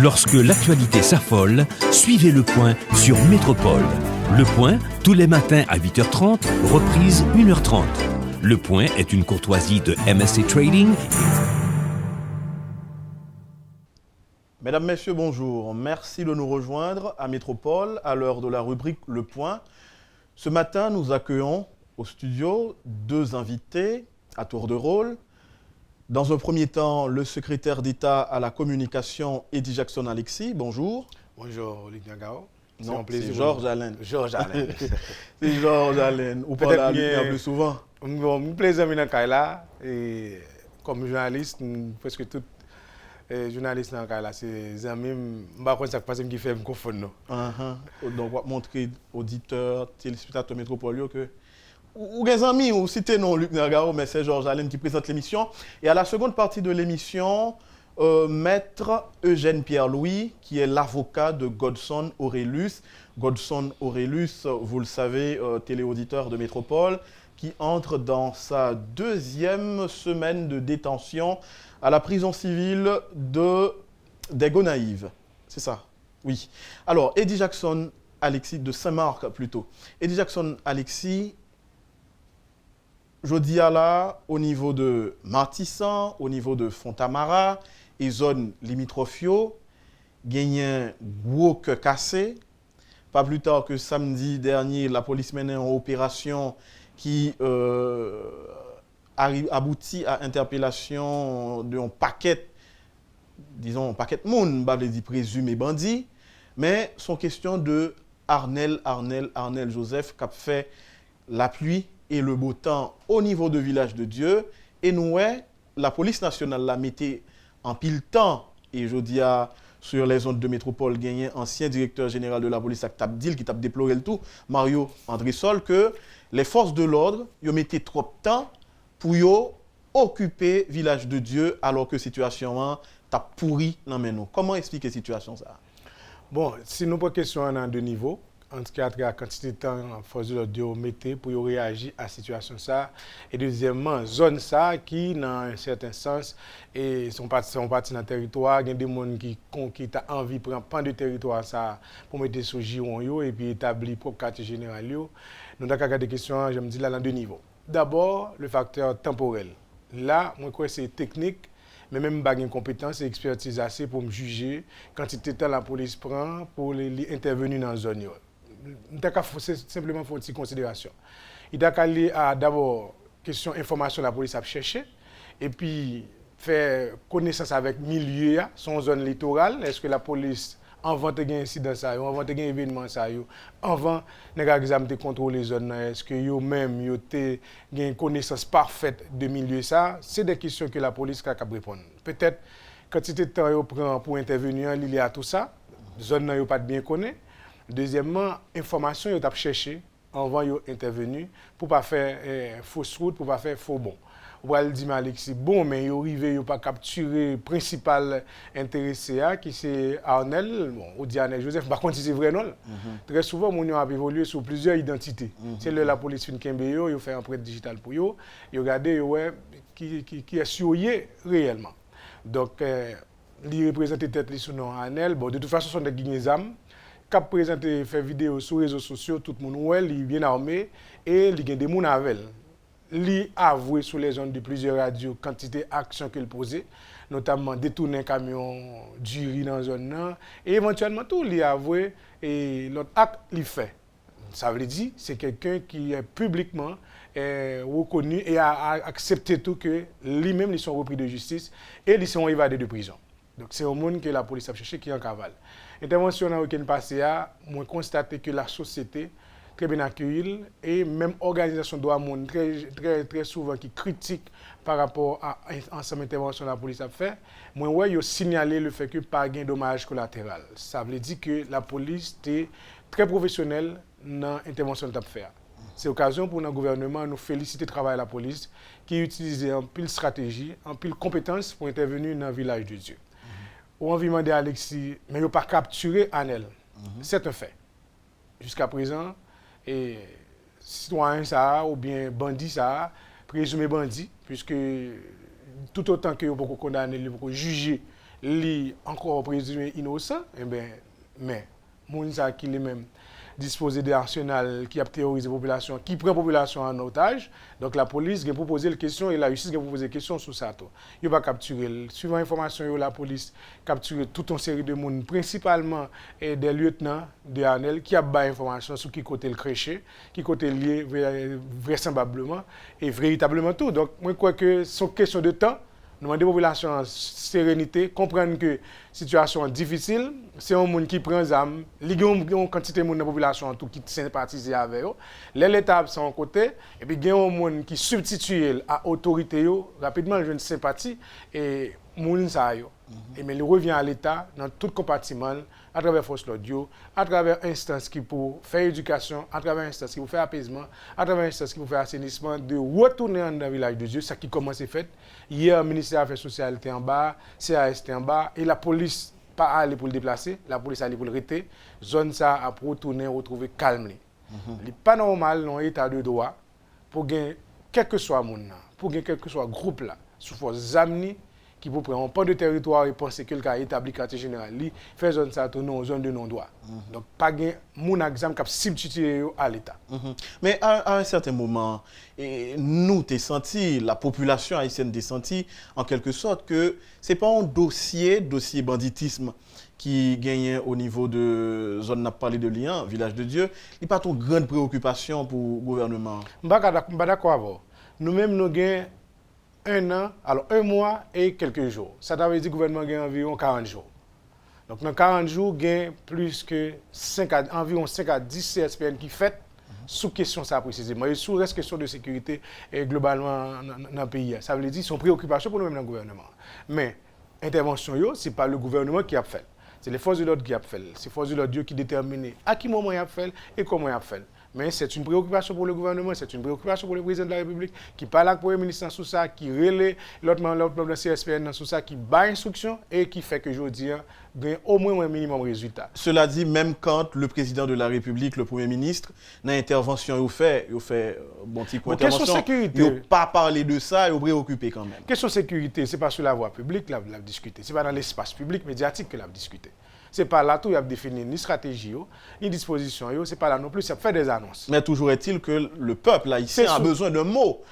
Lorsque l'actualité s'affole, suivez Le Point sur Métropole. Le Point, tous les matins à 8h30, reprise 1h30. Le Point est une courtoisie de MSC Trading. Mesdames, Messieurs, bonjour. Merci de nous rejoindre à Métropole à l'heure de la rubrique Le Point. Ce matin, nous accueillons au studio deux invités à tour de rôle. Dans un premier temps, le secrétaire d'État à la communication, Eddie Jackson-Alexis. Bonjour. Bonjour, Luc Nagao. Non, c'est Georges Allen. Georges Allen. C'est Georges Allen. Ou parlez à Luc plus souvent. Mon plaisir de là et comme journaliste, presque tout journaliste dans là, c'est amis, pas quoi ça passe qui fait me confondre. Donc, on va montrer auditeurs, téléspectateurs métropolitains que ou des amis, ou citez non Luc Nagao, mais c'est Georges Allen qui présente l'émission. Et à la seconde partie de l'émission, Maître Eugène Pierre-Louis, qui est l'avocat de Godson Aurelius. Godson Aurelius, vous le savez, téléauditeur de Métropole, qui entre dans sa deuxième semaine de détention à la prison civile des Gonaïves. C'est ça? Oui. Alors, Eddie Jackson-Alexis, de Saint-Marc plutôt. Eddie Jackson-Alexis, je dis à là, au niveau de Martissan, au niveau de Fontamara et zone limitrophes, il y a un gros cœur cassé. Pas plus tard que samedi dernier, la police menait une opération qui aboutit à interpellation d'un paquet, disons, un paquet de monde, bah, dit présumé bandit, mais son question de Arnel Joseph qui a fait la pluie et le beau temps au niveau de Village de Dieu. Et nous, la police nationale l'a mettait en pile temps. Et je dis sur les zones de métropole, gagné ancien directeur général de la police qui t'a déploré le tout, Mario Andrissol, que les forces de l'ordre, ils mettaient trop de temps pour occuper Village de Dieu alors que la situation t'a pourri dans nous. Comment expliquer la situation ça? Bon, si nous pas question à deux niveaux, en tout cas, la quantité de temps en force de l'ordre mettez pour réagir à la situation ça. Et deuxièmement, zone ça qui, dans un certain sens, et sont partis dans le territoire, il y a des gens qui ont envie de prendre le territoire ça pour mettre sur giron et puis établir propre quartier général. Nous avons regardé des questions, je me dis là, dans deux niveaux. D'abord, le facteur temporel. Là, moi, je crois que c'est technique, mais même pas une compétence et expertise assez pour me juger quantité de temps la police prend pour intervenir dans la zone. C'est simplement pour une petite considération. Il y a d'abord question information la police a cherché et puis faire connaissance avec milieu, son zone littorale. Est-ce que la police avant de gagner incident ça, avant de gagner événement ça, avant de contrôler les zones, est-ce que yo même yo te gagne connaissance parfaite de milieu ça? C'est des questions que la police a répondre. Peut-être quantité de temps yo prend pour intervenir, il y a tout ça, zone n'a yo pas bien connaît. Deuxièmement, information yo t'a cherché avant yo intervenu pour pas faire fausse route, pour pas faire faux bon. Ou elle dit Alexis bon mais yo arrivé yo pas capturer principal intéressé qui c'est Arnel, bon ou dit Arnel Joseph par contre c'est vrai non. Très souvent mon yo a évolué sur plusieurs identités. C'est la police fin kembe yo fait empreinte digitale pour yo regarder qui est surveillé réellement. Donc il représente tête li sous nom Arnel, bon de toute façon sont des guignezam qui présenter faire vidéo sur les réseaux sociaux, tout le monde il est bien armé et il y a des gens avec lui avoué sur les zones de plusieurs radios quantité d'actions qu'il posait, notamment détourner un camion du riz dans la zone et éventuellement tout lui avoué et l'autre acte il fait. Ça veut dire c'est quelqu'un qui est publiquement reconnu et a accepté tout que lui-même ils sont repris de justice et ils sont évadés de prison. Donc c'est au monde que la police a cherché qui est en cavale. Intervention dans le week-end passé, moi constaté que la société très bien accueillie et même organisation de droits monde très souvent qui critique par rapport à ensemble intervention que la police a fait. Moi ouais, yo signalé le fait que pas gain dommage collatéral. Ça veut dire que la police était très professionnelle dans l'intervention que tu as fait. C'est l'occasion pour notre gouvernement nous féliciter le travail de la police qui utilise un pile stratégie, un pile compétence pour intervenir dans le village de Dieu. On va demander à Alexis, mais il n'a pas capturé Arnel. C'est un fait. Jusqu'à présent, et citoyen ça ou bien bandit ça, présumé bandit, puisque tout autant que vous pouvez condamner, vous pouvez juger li encore présumé innocent, eh ben, mais moun sa qui lui-même disposé d'arsenal qui a terrorisé la population, qui prend la population en otage. Donc la police a posé la question et la justice a posé la question sur ça. Il va capturer. Suivant l'information, la police a capturé toute une série de monde, principalement des lieutenants de ANEL qui a bas information sur qui côté le créché, qui côté lié vraisemblablement et véritablement tout. Donc moi je crois que c'est une question de temps. Nous demandons aux populations en sérénité, comprendre que la situation est difficile. C'est un monde qui prend des armes, il y a une quantité de monde dans la population qui sympathise avec eux. L'État sont à côté, et puis il y a un monde qui substitue à l'autorité, rapidement, il y a une sympathie, et moun sa yo. Et mais il revient à l'État dans tout compartiment, à travers force l'audio, à travers instances qui pour faire éducation, à travers instances qui pour faire apaisement, à travers instances qui pour faire assainissement, de retourner dans le village de Dieu, ça qui commence à fait. Hier, le ministère des Affaires sociales était en bas, CAS était en bas, et la police pas aller pour le déplacer, la police aller pour le rester. Zone ça a pour retourner, retrouver calme. Il n'est pas normal dans l'état de droit pour gagner quel que soit monde, pour gagner quel que soit groupe là, sous force zamni qui pour prendre un pan de territoire et penser que le cas établi quartier général, fait zone ça tourner en zone de non-droit. Donc pas gagner mon exemple qui substitué à l'État. Mais à un certain moment, nous t'es senti, la population haïtienne t'es senti en quelque sorte que c'est pas un dossier banditisme qui gagne au niveau de zone n'a parlé de lien, village de Dieu, il n'y a pas trop grande préoccupation pour le gouvernement. Je ne suis pas d'accord avec vous. Nous-mêmes, nous gagnons 1 an, alors 1 mois et quelques jours. Ça veut dire que le gouvernement gagne environ 40 jours. Donc dans 40 jours, il y a plus que environ 5 à 10 CSPN qui fait sous question ça précisément. Et sous reste question de sécurité globalement dans le pays. Ça veut dire qu'ils sont préoccupations pour nous-mêmes dans le gouvernement. Mais l'intervention, ce n'est pas le gouvernement qui a fait. C'est les forces de l'ordre qui a fait. C'est les forces de l'ordre qui déterminent à quel moment il a fait et comment il a fait. Mais c'est une préoccupation pour le gouvernement, c'est une préoccupation pour le président de la République qui parle avec le Premier ministre sur ça, qui relaie l'autre membre de CSPN sur ça, qui bat instruction et qui fait que aujourd'hui, il y a au moins un minimum de résultat. Cela dit, même quand le président de la République, le Premier ministre, dans l'intervention, il fait bon petit coup d'intervention, il n'a pas parlé de ça, il est préoccupé quand même. Question sécurité, ce n'est pas sur la voie publique que l'a discuté, ce n'est pas dans l'espace public médiatique que l'a discuté. Ce n'est pas là tout, il a défini ni stratégie, ni disposition, ce n'est pas là non plus, ça fait des annonces. Mais toujours est-il que le peuple haïtien a besoin d'un mot,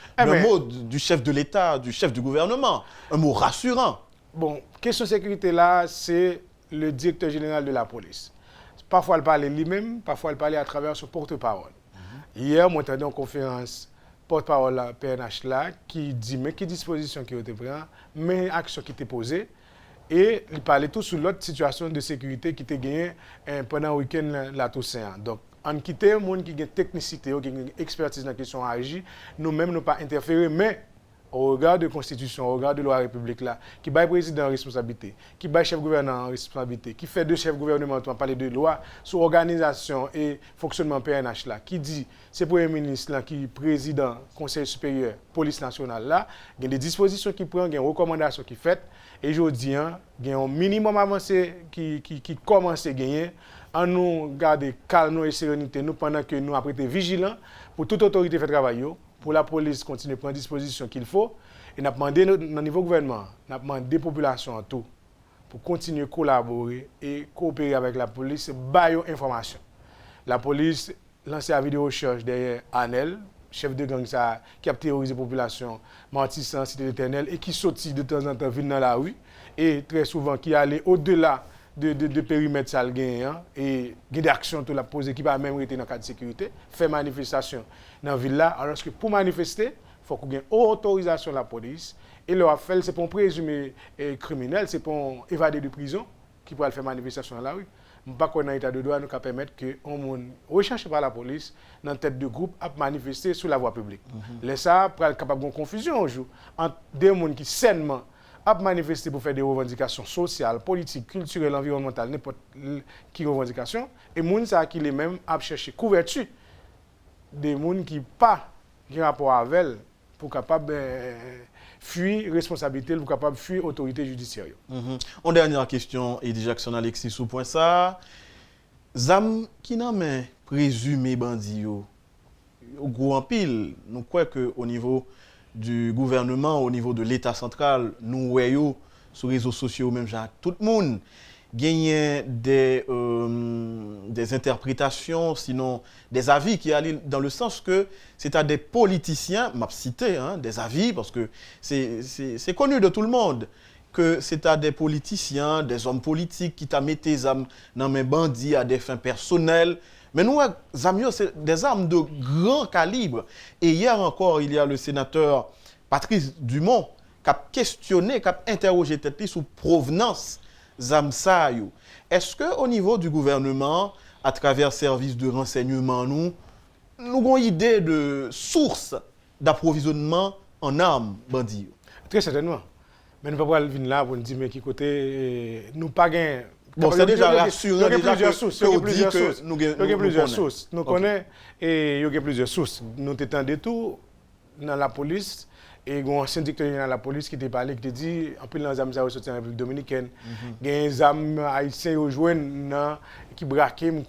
du chef de l'État, du chef du gouvernement, un mot rassurant. Bon, question sécurité là, c'est le directeur général de la police. Parfois, il parle lui-même, parfois, il parle à travers son porte-parole. Hier, moi, j'entendais en conférence porte-parole la PNH là, qui dit, mais quelle disposition qui a été prise, mais action qui était posée. Et il parlait tout sur l'autre situation de sécurité qui était gagnée pendant le week-end la Toussaint. Donc, en quittant les gens qui ont une technicité, qui ont une expertise dans la question agir, nous-mêmes ne pas interférer, mais au regard de la Constitution, au regard de la loi République, là, qui bat le président en responsabilité, qui bat le chef gouvernement en responsabilité, qui fait deux chefs gouvernementaux, on parle de loi sur l'organisation et fonctionnement PNH, là, qui dit c'est le Premier ministre là, qui est président Conseil supérieur, police nationale, là, il y a des dispositions qui prennent, il y a des recommandations qui font. Et je dis, il y a un minimum avancé qui commence à gagner. En nous garder calme et sérénité nous, pendant que nous avons été vigilants pour toute autorité faire travail, pour la police continuer à prendre disposition qu'il faut. Et nous avons demandé au niveau gouvernement, nous avons demandé aux populations en tout pour continuer à collaborer et coopérer avec la police, bailler information. La police lance la vidéo recherche derrière Anel, chef de gang ça, qui a terrorisé la population, Martissant, Cité l'Éternel, et qui sortit de temps en temps, vient dans la rue, et très souvent qui allait au-delà de périmètre ça et des actions tout la posée qui va même été dans le cadre de sécurité, fait manifestation dans la ville là, alors que pour manifester, il faut qu'on ait une autorisation de la police, et le fait c'est pour un présumé criminel, c'est pour un évadé de prison qui pourrait faire manifestation dans la rue. Je ne sais pas qu'on a état de droit nous permettre que on recherché par la police dans tête de groupe à manifester sur la voie publique. Les ça pour être capable de confusion aujourd'hui entre des gens qui sainement à manifester pour faire des revendications sociales, politiques, culturelles, environnementales, n'importe qui revendication, et les gens qui les mêmes à chercher couverture des gens qui pas qui rapport avec elles pour capable fuir responsabilité, pour capable fuir autorité judiciaire. En dernière question, Eddie Jackson Alexis sous point ça, zam qui n'a mais présumé bandit au gros en pile, nous croyons que au niveau du gouvernement, au niveau de l'État central, nous voyons sur les réseaux sociaux, même genre, tout le monde gagne des interprétations, sinon des avis qui allaient dans le sens que c'est à des politiciens, m'a cité, hein, des avis, parce que c'est connu de tout le monde, que c'est à des politiciens, des hommes politiques qui t'a mis tes armes dans mes bandits à des fins personnelles. Mais nous, c'est des armes de grand calibre. Et hier encore, il y a le sénateur Patrice Dumont qui a questionné, qui a interrogé tête sur provenance Zamsayo. Est-ce qu'au niveau du gouvernement, à travers services de renseignement, nous avons une idée de source d'approvisionnement en armes, bandits? Très certainement. Mais nous ne pouvons pas venir là pour nous dire mais qui côté nous pas gain. Bon, c'est déjà rassurant. Il y a plusieurs sources. Il y a plusieurs sources. Nous connaissons et il y a plusieurs sources. Nous t'étendons tout dans la police. Et il y a un ancien directeur dans la police qui t'a parlé, qui t'a dit, en plus, les armes sont sorties en République dominicaine. Il y a des armes haïtiennes qui braquent, une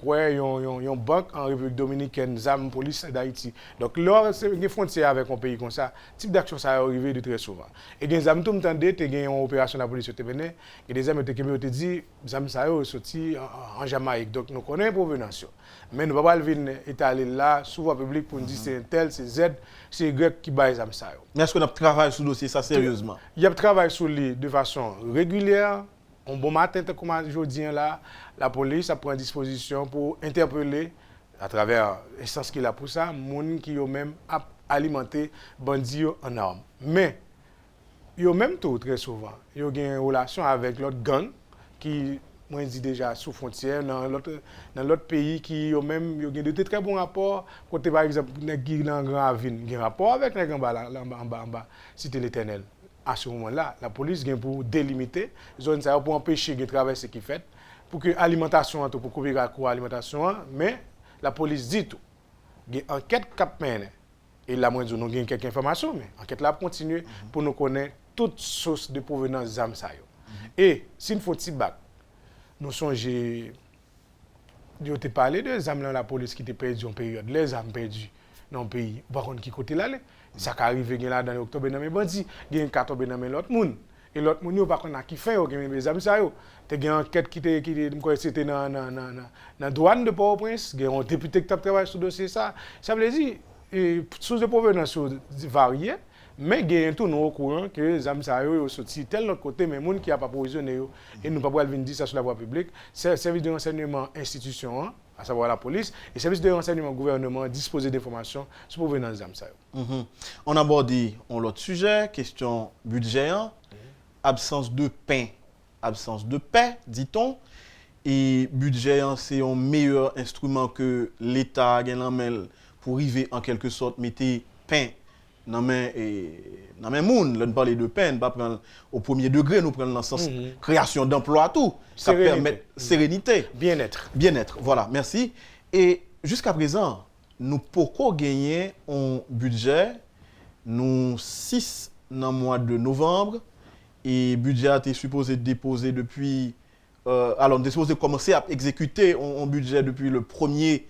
banque en République dominicaine, des armes police d'Haïti. Donc là, c'est une frontière avec un pays comme ça. Ce type d'action, ça arrive de très souvent. Et il y a des armes, tout le temps, il y a une opération de la police qui venait, et des armes qui ont dit, les armes sont sorties en Jamaïque. Donc nous connaissons la provenance. Mais nous ne pouvons pas venir étaler là, souvent public, pour nous dire c'est un tel, c'est Z, c'est Y qui bat les armes. Mais est-ce qu'on a travaillé sur le dossier, ça, sérieusement? Il y a travaillé sur lui de façon régulière. Un bon matin, comme aujourd'hui, là, la police a pris disposition pour interpeller, à travers l'instance qu'il a pour ça, les gens qui ont même alimenté les bandits en armes. Mais, ils ont même tout, très souvent, ils ont une relation avec l'autre gang qui, moi, je dis déjà, sous frontière, dans l'autre pays, qui ont même de très bons rapports. Côté, par exemple, les gens dans Grand Avine, ils ont un rapport avec les gens en bas, Cité l'Éternel. À ce moment-là, la police vient pour délimiter zone ça pour empêcher de traverser qui fait pour que l'alimentation pour couvrir la alimentation, mais la police dit tout. Il y a une enquête cap mène et là moi nous avons quelques informations mais enquête là continue pour nous connaître toute source de provenance d'armes ça yo. Et s'il faut petit bac nous songeons je t'ai parlé de armes dans la police qui était perdu en période les armes perdues dans le pays par contre qui côté là ça qui arrive là dans octobre dans mes bandits il y a 4 octobre dans l'autre monde et l'autre monde pas qu'on a qui fait les amis ça yo tu as une enquête qui c'était dans douane de Port-au-Prince il y a un député qui travaille sur dossier ça veut dire source de provenance variées mais il y a un tout au courant que les amis ça yo sorti tel l'autre côté mais monde qui a pas provisionné et nous pas venir dire ça sur la voie publique c'est service de renseignement institution à savoir la police, et le service de renseignement gouvernement disposer d'informations sur provenance d'armes. On aborde l'autre sujet, question budget, absence de pain, absence de paix, dit-on, et budget, c'est un meilleur instrument que l'État a pour arriver en quelque sorte mettre pain dans les monde, là nous parler de peine, pas prendre au premier degré, nous prendre dans le sens création d'emploi tout, ça permet sérénité, bien-être, voilà, merci. Et jusqu'à présent, nous pourquoi gagner un budget nous 6 dans le mois de novembre et budget a été supposé déposer depuis alors on est supposé commencer à exécuter un budget depuis le 1er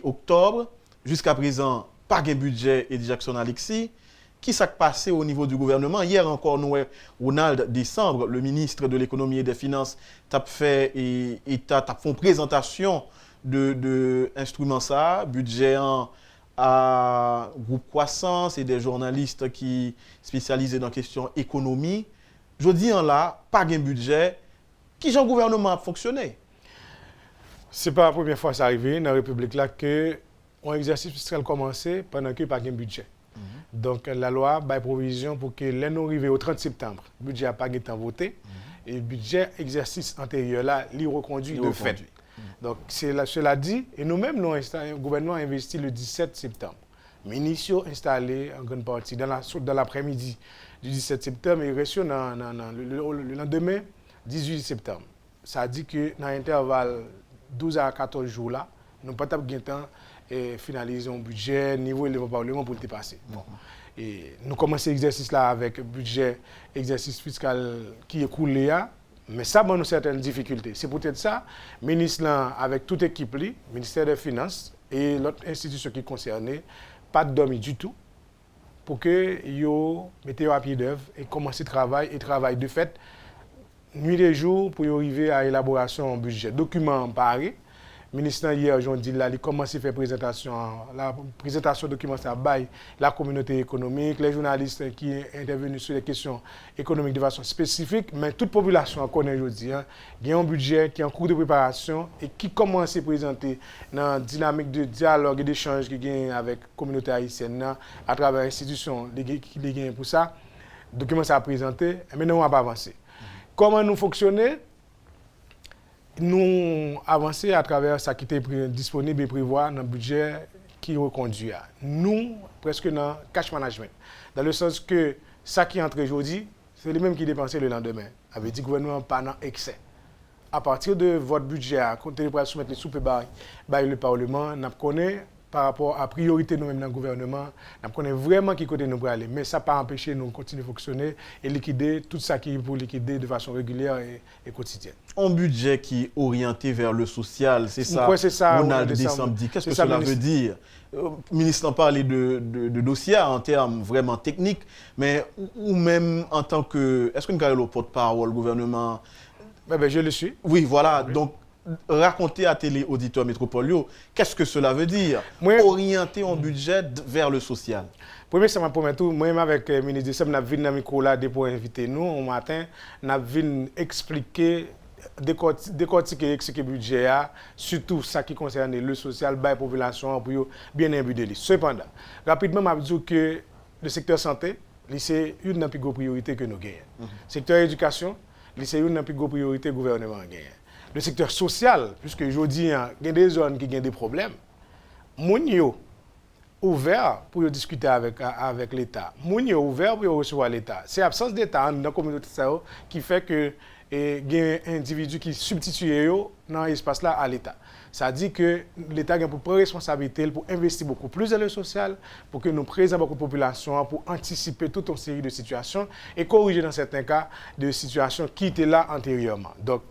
octobre jusqu'à présent pas de budget et Jackson Alexis. Qui s'est passé au niveau du gouvernement? Hier encore, nous, Ronald Décembre, le ministre de l'économie et des finances, a fait une présentation de instruments ça, budget à groupe croissance et des journalistes qui spécialisés dans la question économie. Je dis là, pas de budget. Qui le gouvernement a fonctionné? Ce n'est pas la première fois que ça arrive dans la République là que un exercice fiscal commencé pendant qu'il n'y a pas de budget. Donc la loi a provision pour que l'année arrive au 30 septembre, le budget n'a pas été voté et le budget exercice antérieur là, il reconduit de fait. Donc cela dit, et nous-mêmes, le gouvernement a investi le 17 septembre. Ministres installés en grande partie dans l'après-midi du 17 septembre et reçus le lendemain 18 septembre. Ça dit que dans l'intervalle 12 à 14 jours là, nous n'avons pas de temps et finaliser un budget niveau élevé parlement pour le dépasser. Bon. Et nous commençons l'exercice là avec un budget, exercice fiscal qui est coulé, mais ça a certaines difficultés. C'est peut-être ça, le ministre là, avec toute l'équipe, le ministère des Finances et l'autre institution qui est concernée, pas de dormir du tout pour que vous mettez à pied d'œuvre et commencer le travail de fait nuit et jour pour arriver à l'élaboration d'un budget. Document paré. Le ministre hier, Jean dit là, il commence à faire la présentation document ça bail la communauté économique, les journalistes qui sont intervenus sur les questions économiques de façon spécifique, mais toute population connaît aujourd'hui, il y a un budget qui est en cours de préparation et qui commence à présenter dans la dynamique de dialogue et d'échange qui gagne avec la communauté haïtienne à travers l'institution qui gagne pour ça. Le document ça a présenté, mais nous on va pas avancer. Comment nous fonctionner? Nous avancer à travers ça qui était disponible et prévoir dans le budget qui reconduit. Nous, presque dans le cash management. Dans le sens que ça qui entre aujourd'hui, c'est les mêmes qui dépensent le lendemain. Ça veut dire que le gouvernement pas dans excès. À partir de votre budget, quand vous allez soumettre les soupes par le Parlement, nous connaissons par rapport à priorité nous-mêmes dans le gouvernement, nous connaissons vraiment qui côté nous pour aller. Mais ça n'a pas empêché nous de continuer à fonctionner et liquider tout ça qui est pour liquider de façon régulière et quotidienne. Un budget qui est orienté vers le social, c'est ça. Ouais, c'est ça. Ronald Décembre dit. Qu'est-ce que cela veut dire? Le ministre en parlait de dossier en termes vraiment techniques, mais ou même en tant que... Est-ce que nous avons le porte-parole, le gouvernement? Je le suis. Oui, voilà. Oui. Donc, raconter à télé auditeur métropolio, qu'est-ce que cela veut dire? Orienter un budget vers le social. Premier, ça m'a promis tout. Moi-même avec le ministre Décembre, nous avons venu dans le micro là pour inviter nous. Au matin, nous avons venu expliquer, décortiquer ce budget, surtout ça qui concerne le social, la population, pour bien imbuder. Cependant, rapidement, je vais dire que le secteur santé, c'est une des plus grosses priorités que nous gagnons. Le secteur éducation, c'est une des plus grosses priorités que le gouvernement gagne. Le secteur social, puisque aujourd'hui, il y a des zones qui ont des problèmes, moun yo ouvert pour discuter avec l'État. Moun yo ouvert pour recevoir l'État. C'est l'absence d'État dans la communauté qui fait que il y a un individu qui substitue dans l'espace là à l'État. Ça dit que l'État a pour prendre responsabilité pour investir beaucoup plus dans le social, pour que nous présentons beaucoup de population, pour anticiper toute une série de situations et corriger dans certains cas de situations qui étaient là antérieurement. Donc,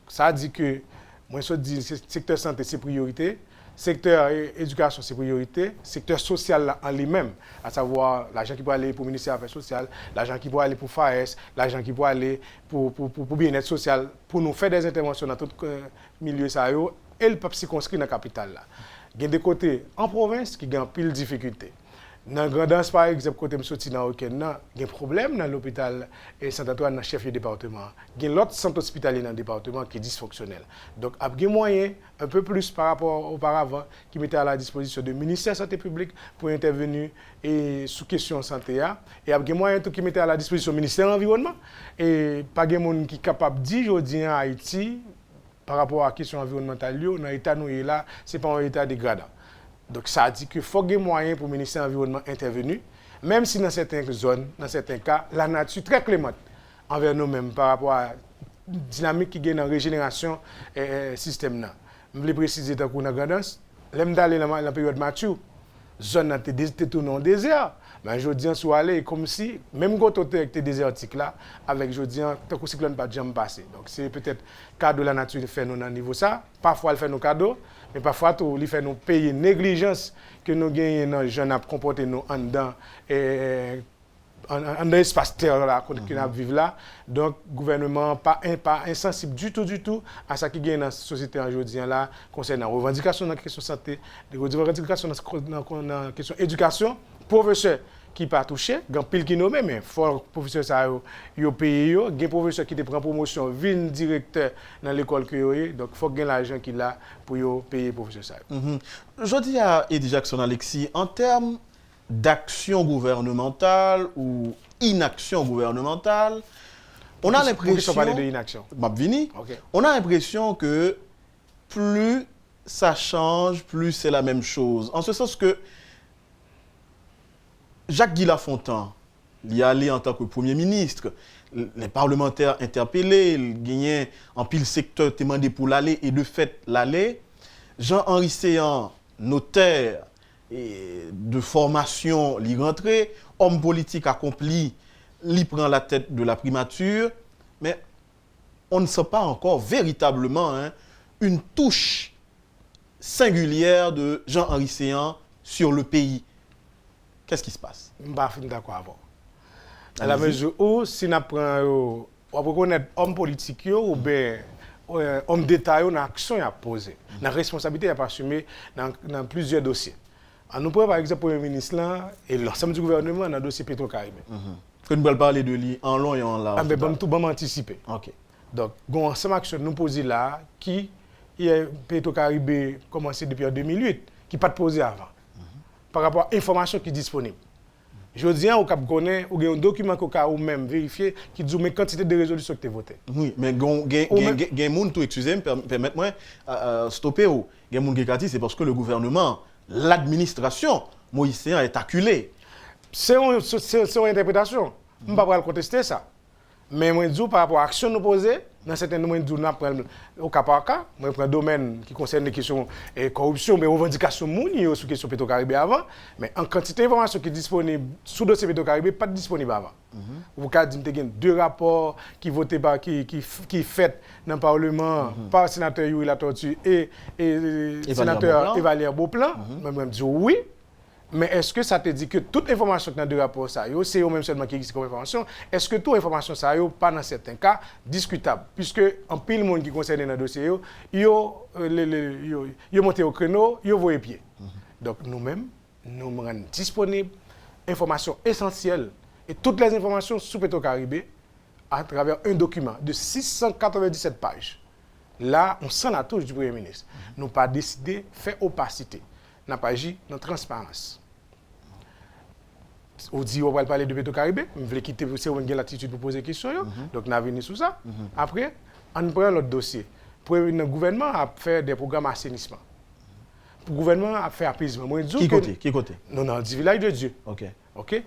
ça dit que, moi je dis, secteur santé c'est priorité, secteur éducation c'est priorité, secteur social en lui-même, à savoir l'argent qui peut aller pour le ministère des Affaires sociales, l'argent qui peut aller pour FAES, l'argent qui peut aller pour bien-être social, pour nous faire des interventions dans tout milieu ça et le peuple circonscrit dans la capitale là. Il y a des côtés en province qui ont pile de difficultés. Dans la Grandance, par exemple, côté sorti dans le week-end, il y a un problème dans l'hôpital et Saint-Antoine, dans le chef du département. Il y a l'autre centre hospitalier dans le département qui est dysfonctionnel. Donc, il y a des moyens, un peu plus par rapport auparavant, qui mettaient à la disposition du ministère de la Santé publique pour intervenir et sous question santé. Et il y a des moyens qui mettaient à la disposition du ministère de l'Environnement. Et pas de monde qui est capable de dire aujourd'hui en Haïti, par rapport à la question environnementale, dans l'état nous est là, ce n'est pas un état dégradant. Donc ça dit qu'il faut des moyens pour le ministère de l'Environnement intervenir, même si dans certaines zones, dans certains cas, la nature est très clémente envers nous-mêmes par rapport à la dynamique qui gagne dans la régénération système. Je voulais préciser dans la grandance, l'aime d'aller dans la période mature, zone était tout en désert. Mais je dis sur aller comme si même quand on était désertique là avec je dis tant que cyclone pas jamais passé. Donc c'est peut-être cadeau de la nature qui fait nous dans niveau ça, parfois elle fait nos cadeaux, mais parfois tout il fait nous payer négligence que nous gagnons dans jeunes à comporter nous en dedans et en espace terre là qu'on vivre là. Donc gouvernement pas insensible du tout à ça qui gagne dans la société aujourd'hui là concernant revendication dans la question santé, des revendications dans la question éducation. Professeurs qui pas touché, grand pile qui nommé mais fort professeur ça yo payé yo, gen professeur qui te prend promotion vin directeur dans l'école que yo, donc faut gen l'argent qui là pour yo payer professeur ça. Je dis à Eddie Jackson Alexis en termes d'action gouvernementale ou inaction gouvernementale, on a l'impression parler de inaction. Okay. On a l'impression que plus ça change, plus c'est la même chose. En ce sens que Jacques-Guy Lafontaine, il y a allé en tant que Premier ministre, les parlementaires interpellés, il gagnait en pile secteur demandé pour l'aller et de fait l'aller. Jean-Henri Séan, notaire et de formation, il rentré, homme politique accompli, il prend la tête de la primature, mais on ne sait pas encore véritablement une touche singulière de Jean-Henri Séan sur le pays. Qu'est-ce qui se passe? Je ne suis pas d'accord avant. À la mesure où, si nous prenons on va reconnaître homme politique ou bien homme d'État dans l'action à poser, dans la responsabilité à assumer dans plusieurs dossiers. Nous prenons par exemple le Premier ministre là, et l'ensemble du gouvernement dans le dossier Petro-Caribé. Que nous allons parler de lui en long et en large. Mais tout bon anticiper. OK. Donc, on ensemble action nous poser là qui est Petro-Caribé commencé depuis en 2008 qui pas posé avant. Par rapport à l'information qui est disponible. Je dis au cap connaît ou un document qu'on a ou même vérifier qui dit mais quantité de résolutions que tu as voté. Oui, mais gen moun tout excusez-moi permettez-moi stopper ou gen moun qui a dit c'est parce que le gouvernement, l'administration moïsien est acculé. C'est une interprétation. Je ne vais pas contester ça. Mais moi, je dis par rapport à l'action nous poser, dans certains domaines, au cas par cas, je prends un domaine qui concerne les questions de corruption, mais revendications sur les questions Petro-Caribé avant, mais en quantité d'informations qui sont disponibles sous le dossier Petro-Caribé, pas disponible avant. Vous avez dit qu'il y a 2 rapports qui votés par qui fait dans le Parlement par le sénateur Yuri Latortue et le sénateur Evalier Beauplan. Je dis oui. Mais est-ce que ça te dit que toute information dans deux rapports, c'est eux-mêmes seulement qui existe comme information? Est-ce que toute information, ça n'est pas dans certains cas discutable? Puisque en pile monde qui concerne dans le dossier, ils ont monté au créneau, ils ont voyé pied. Donc nous-mêmes, nous rendons disponibles informations essentielles et toutes les informations sur Petro-Caribé à travers un document de 697 pages. Là, on sent la touche du Premier ministre. Nous n'avons pas décidé de faire opacité. Nous n'avons pas agi dans la transparence. On dit qu'on va parler de Petro-Caribé, on veut quitter l'attitude pour poser des questions. Donc, nous avons venu sur ça. Après, on prend l'autre dossier. Le gouvernement a fait des programmes d'assainissement. Le gouvernement a fait apaisement. Qui côté? Non, dans le village de Dieu. OK.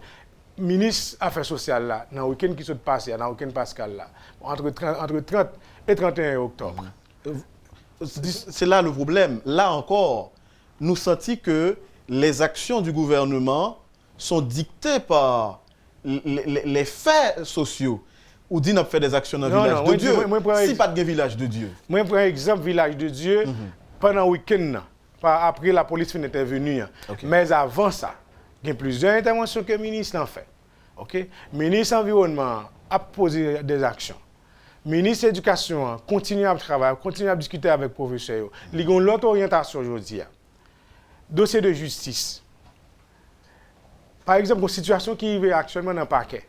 Ministre Affaires sociales, là, dans le week-end qui s'est passé, dans le week-end Pascal, là, entre 30 et 31 octobre. C'est là le problème. Là encore, nous sentons que les actions du gouvernement sont dictées par les faits sociaux. Ou dit qu'on fait des actions dans le village de Dieu. Si pas de village de Dieu. Moi, je prends exemple village de Dieu pendant le week-end. Après, la police est intervenue. Mais avant ça, il y a plusieurs interventions que le ministre a fait. Le ministre de l'Environnement a posé des actions. Le ministre de l'Éducation continue à travailler, continue à discuter avec les professeurs. Il y a l'autre orientation aujourd'hui. Dossier de justice. Par exemple, une situation qui est actuellement dans le parquet.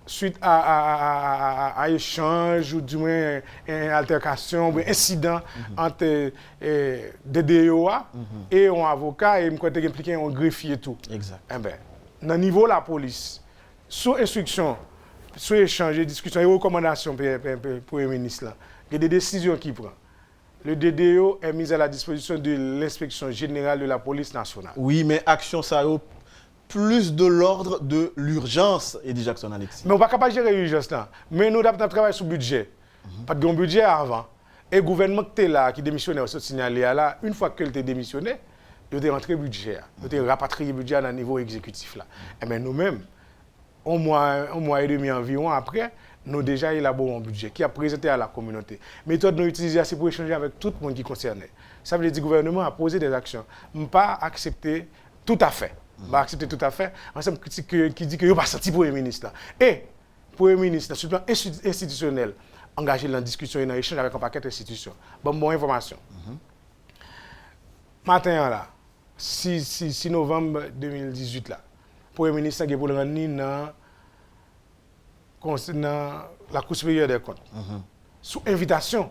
Suite à échange ou du moins une altercation ou un incident entre DDOA et un avocat et impliqué un greffier et tout. Exact. Dans le niveau de la police, sous instruction, sous échange, discussion et recommandations pour le ministre, il y a des décisions qu'il prend. Le DDO est mis à la disposition de l'inspection générale de la police nationale. Oui, mais action ça plus de l'ordre de l'urgence, Eddie Jackson Alexis. Mais on ne va pas gérer l'urgence là. Mais nous avons travaillé sur le budget. Pas de budget avant. Et le gouvernement qui est là, qui démissionne, se signalé là, une fois qu'il est démissionné, il est rentré le budget. Il est rapatrié le budget à un niveau exécutif là. Et bien nous-mêmes, un mois et demi environ après, nous déjà élaboré un budget qui a présenté à la communauté. Méthode nous utilisée c'est pour échanger avec tout le monde qui est concerné. Ça veut dire que le gouvernement a posé des actions. Je ne pas accepter tout à fait. Pas accepter tout à fait. Ensemble qui dit que il pas senti pour le ministre là. Et pour le ministre sur le plan institutionnel, engagé dans la discussion et dans l'échange avec un paquet d'institutions. Bonne information. Matin là, 6 novembre 2018 là, pour le ministre qui pour le rendre dans la Cour supérieure des comptes, sous invitation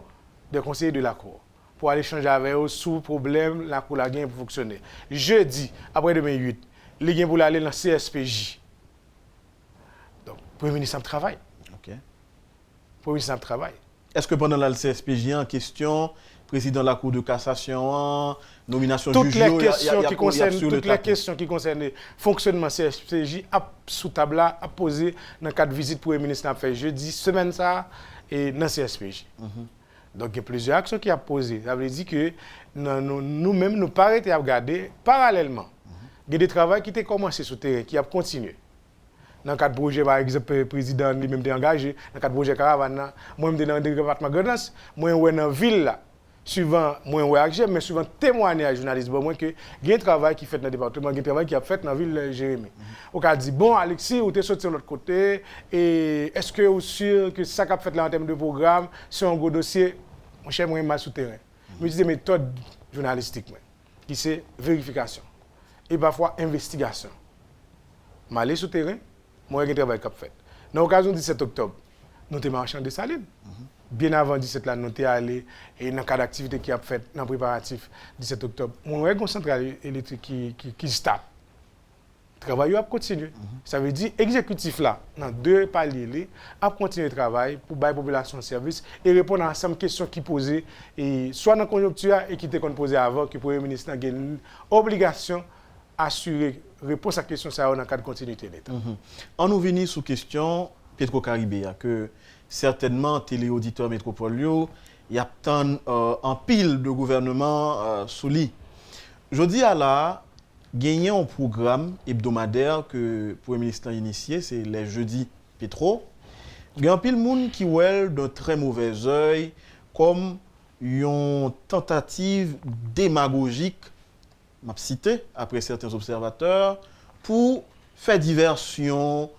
des conseillers de la Cour, pour aller échanger avec eux sous problème, la Cour la gagne pour fonctionner. Jeudi, après 2008, les gains pour aller dans le CSPJ. Donc, le Premier ministre travaille. Le Premier ministre travaille. Est-ce que pendant le CSPJ en question, président de la Cour de cassation, nomination du juge, toutes les questions qui concernent le fonctionnement CSPJ, sous table à poser dans le cadre de visite pour le ministre a fait jeudi, semaine ça, et dans le CSPJ. Donc il y a plusieurs actions qui a posées. Ça veut dire que nous-mêmes, nous pas arrêter à regarder parallèlement. Il y a des travaux qui ont commencé sur le terrain, qui ont continué. Dans le cadre de projet, par exemple, le président lui-même est engagé. Dans le cadre de projet Caravane, moi-même dans le département de Grenance, moi dans la ville, là, suivant moi réagir mais suivant témoignage journaliste bon moi que il y a un travail qui fait dans le département, il y a un travail qui a fait dans la ville de Jérémie. On a dit bon Alexis, ou t'es sorti de l'autre côté et est-ce que vous sûr que ça qu'a fait là en termes de programme, c'est un gros dossier, mon cher moi mal souterrain. Mais des méthodes journalistiques qui c'est vérification et parfois investigation. M'aller souterrain, moi j'ai un travail qu'a fait. Dans l'occasion du 17 octobre, nous étions marchand de Saline. Bien avant 17 là, nous étions allés et dans le cadre d'activité qui a fait dans le préparatif 17 octobre. On a une centrale électrique qui stable. Le travail a continué. Ça veut dire exécutif là, dans 2 paliers, a continué le travail pour bailler la population de service et répondre à ensemble questions qui posées, et soit dans la conjoncture et qui étaient posées avant, que le Premier ministre a une obligation d'assurer réponse à la question ça dans le cadre de continuité de l'État. On nous vient sous question Petro-Caribé, que certainement téléauditeurs métropoliaux, il y a tant en pile de gouvernement sous lui. Je dis à la gagner un programme hebdomadaire que le Premier ministre a initié, c'est les jeudis Pétro. Il y a un pile monde qui voit d'un très mauvais œil comme une tentative démagogique, m'a cité après certains observateurs, pour faire diversion,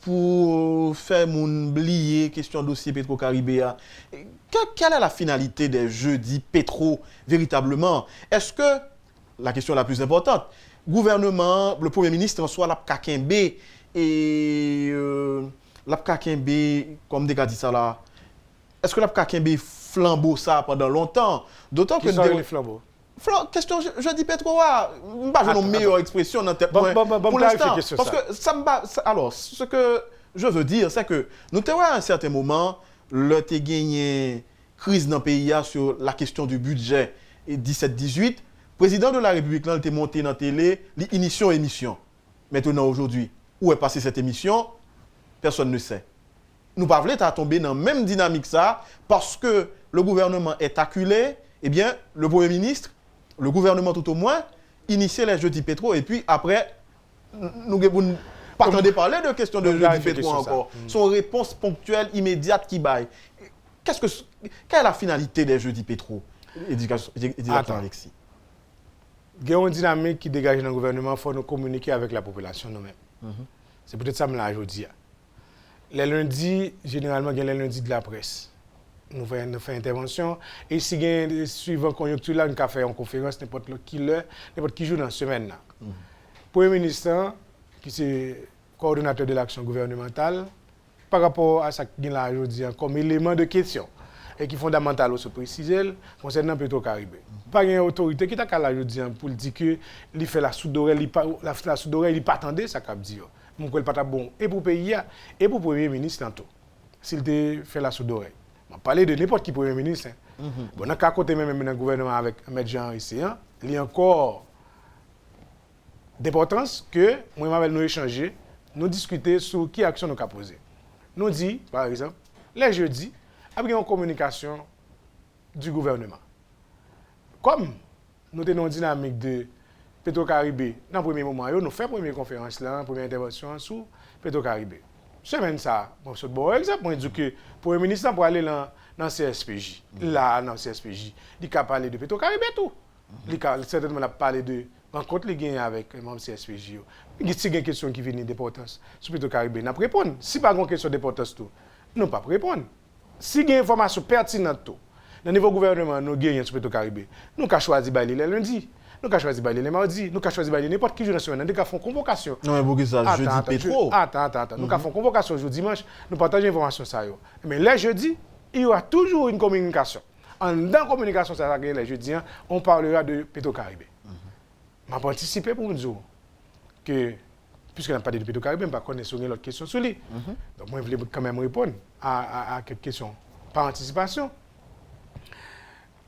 pour faire moun oublier question dossier Petro-Caribé. Quelle est la finalité des jeudis Pétro véritablement? Est-ce que, la question la plus importante, gouvernement, le Premier ministre en soit la Kakembe et la Kakembe, comme des gars dit ça là, est-ce que la Kakembe flambeau ça pendant longtemps? D'autant que les flambeaux. Question, je dis Petro, je n'ai une meilleure expression dans tête pour l'instant. Parce que ça me bat. Alors, ce que je veux dire, c'est que nous avons à un certain moment, le te gagné crise dans le pays sur la question du budget 17-18. Le président de la République, il était monté dans la télé, l'émission. Maintenant, aujourd'hui, où est passée cette émission? Personne ne sait. Nous ne pouvons pas tomber dans la même dynamique ça, parce que le gouvernement est acculé, eh bien, le Premier ministre, le gouvernement tout au moins, initiait les jeudis Pétro, et puis après, nous ne pas parler de question de jeudi Pétro encore. Son réponse ponctuelle, immédiate qui baille. Quelle est la finalité des jeudis Pétro? Éducation Alexis. Il y a une dynamique qui dégage dans le gouvernement, il faut nous communiquer avec la population nous-mêmes. C'est peut-être ça que je veux dire. Les lundis, généralement, il y a les lundis de la presse. Nous faisons intervention. Et si nous suivant la conjoncture, nous avons fait une conférence n'importe qui joue dans la semaine. Le Premier ministre, qui est coordonnateur de l'action gouvernementale, par rapport à ce qu'il a aujourd'hui comme élément de question, et qui est fondamental aussi préciser, concernant Petro-Caribé. Pas une autorité qui est aujourd'hui pour dire qu'il fait la soudoreille, il n'est pas attendu, ça cap dire. Mon n'est pas bon et pour le pays et pour le Premier ministre tantôt. S'il fait la soudoreille. On parler de n'importe qui Premier ministre. Bon, dans le côté même dans le gouvernement avec M. Jean ici, il y a encore d'importance que moi nous échanger, nous discuter sur qui action nous avons poser. Nous dit, par exemple, les jeudis, après une communication du gouvernement. Comme nous avons une dynamique de Petro-Caribé, dans le premier moment, nous faisons une première conférence, une première intervention sur Petro-Caribé. Semaine ça, bon exemple, moi dis que le Premier ministre pour aller dans le CSPJ, là dans le CSPJ, il a parlé de Petro-Caribé tout. Il a certainement parlé de rencontre les gains avec les membres du CSPJ. Il y a une question qui vient d'importance sur Petro-Caribé, nous répondre. Si pas une question d'importance tout, nous pas répondre. Si il y a une information pertinente tout, dans le niveau gouvernement, nous gagnons sur Petro-Caribé, nous avons choisi de les lundi. Nous avons choisi les mardis, nous avons choisi n'importe qui jour de semaine, nous avons fait une convocation. Non, mais pour ça, jeudi Pétro. Attends. Nous avons fait une convocation aujourd'hui dimanche, nous partageons l'information ça. Mais les jeudis, il y aura toujours une communication. Dans la communication, ça les jeudis, on parlera de Petro-Caribé. Je vais anticiper pour nous dire que, puisque nous n'avons pas de Petro-Caribé, je ne vais pas connaître l'autre question sur lui. Donc, moi, je voulais quand même répondre à quelques questions par anticipation.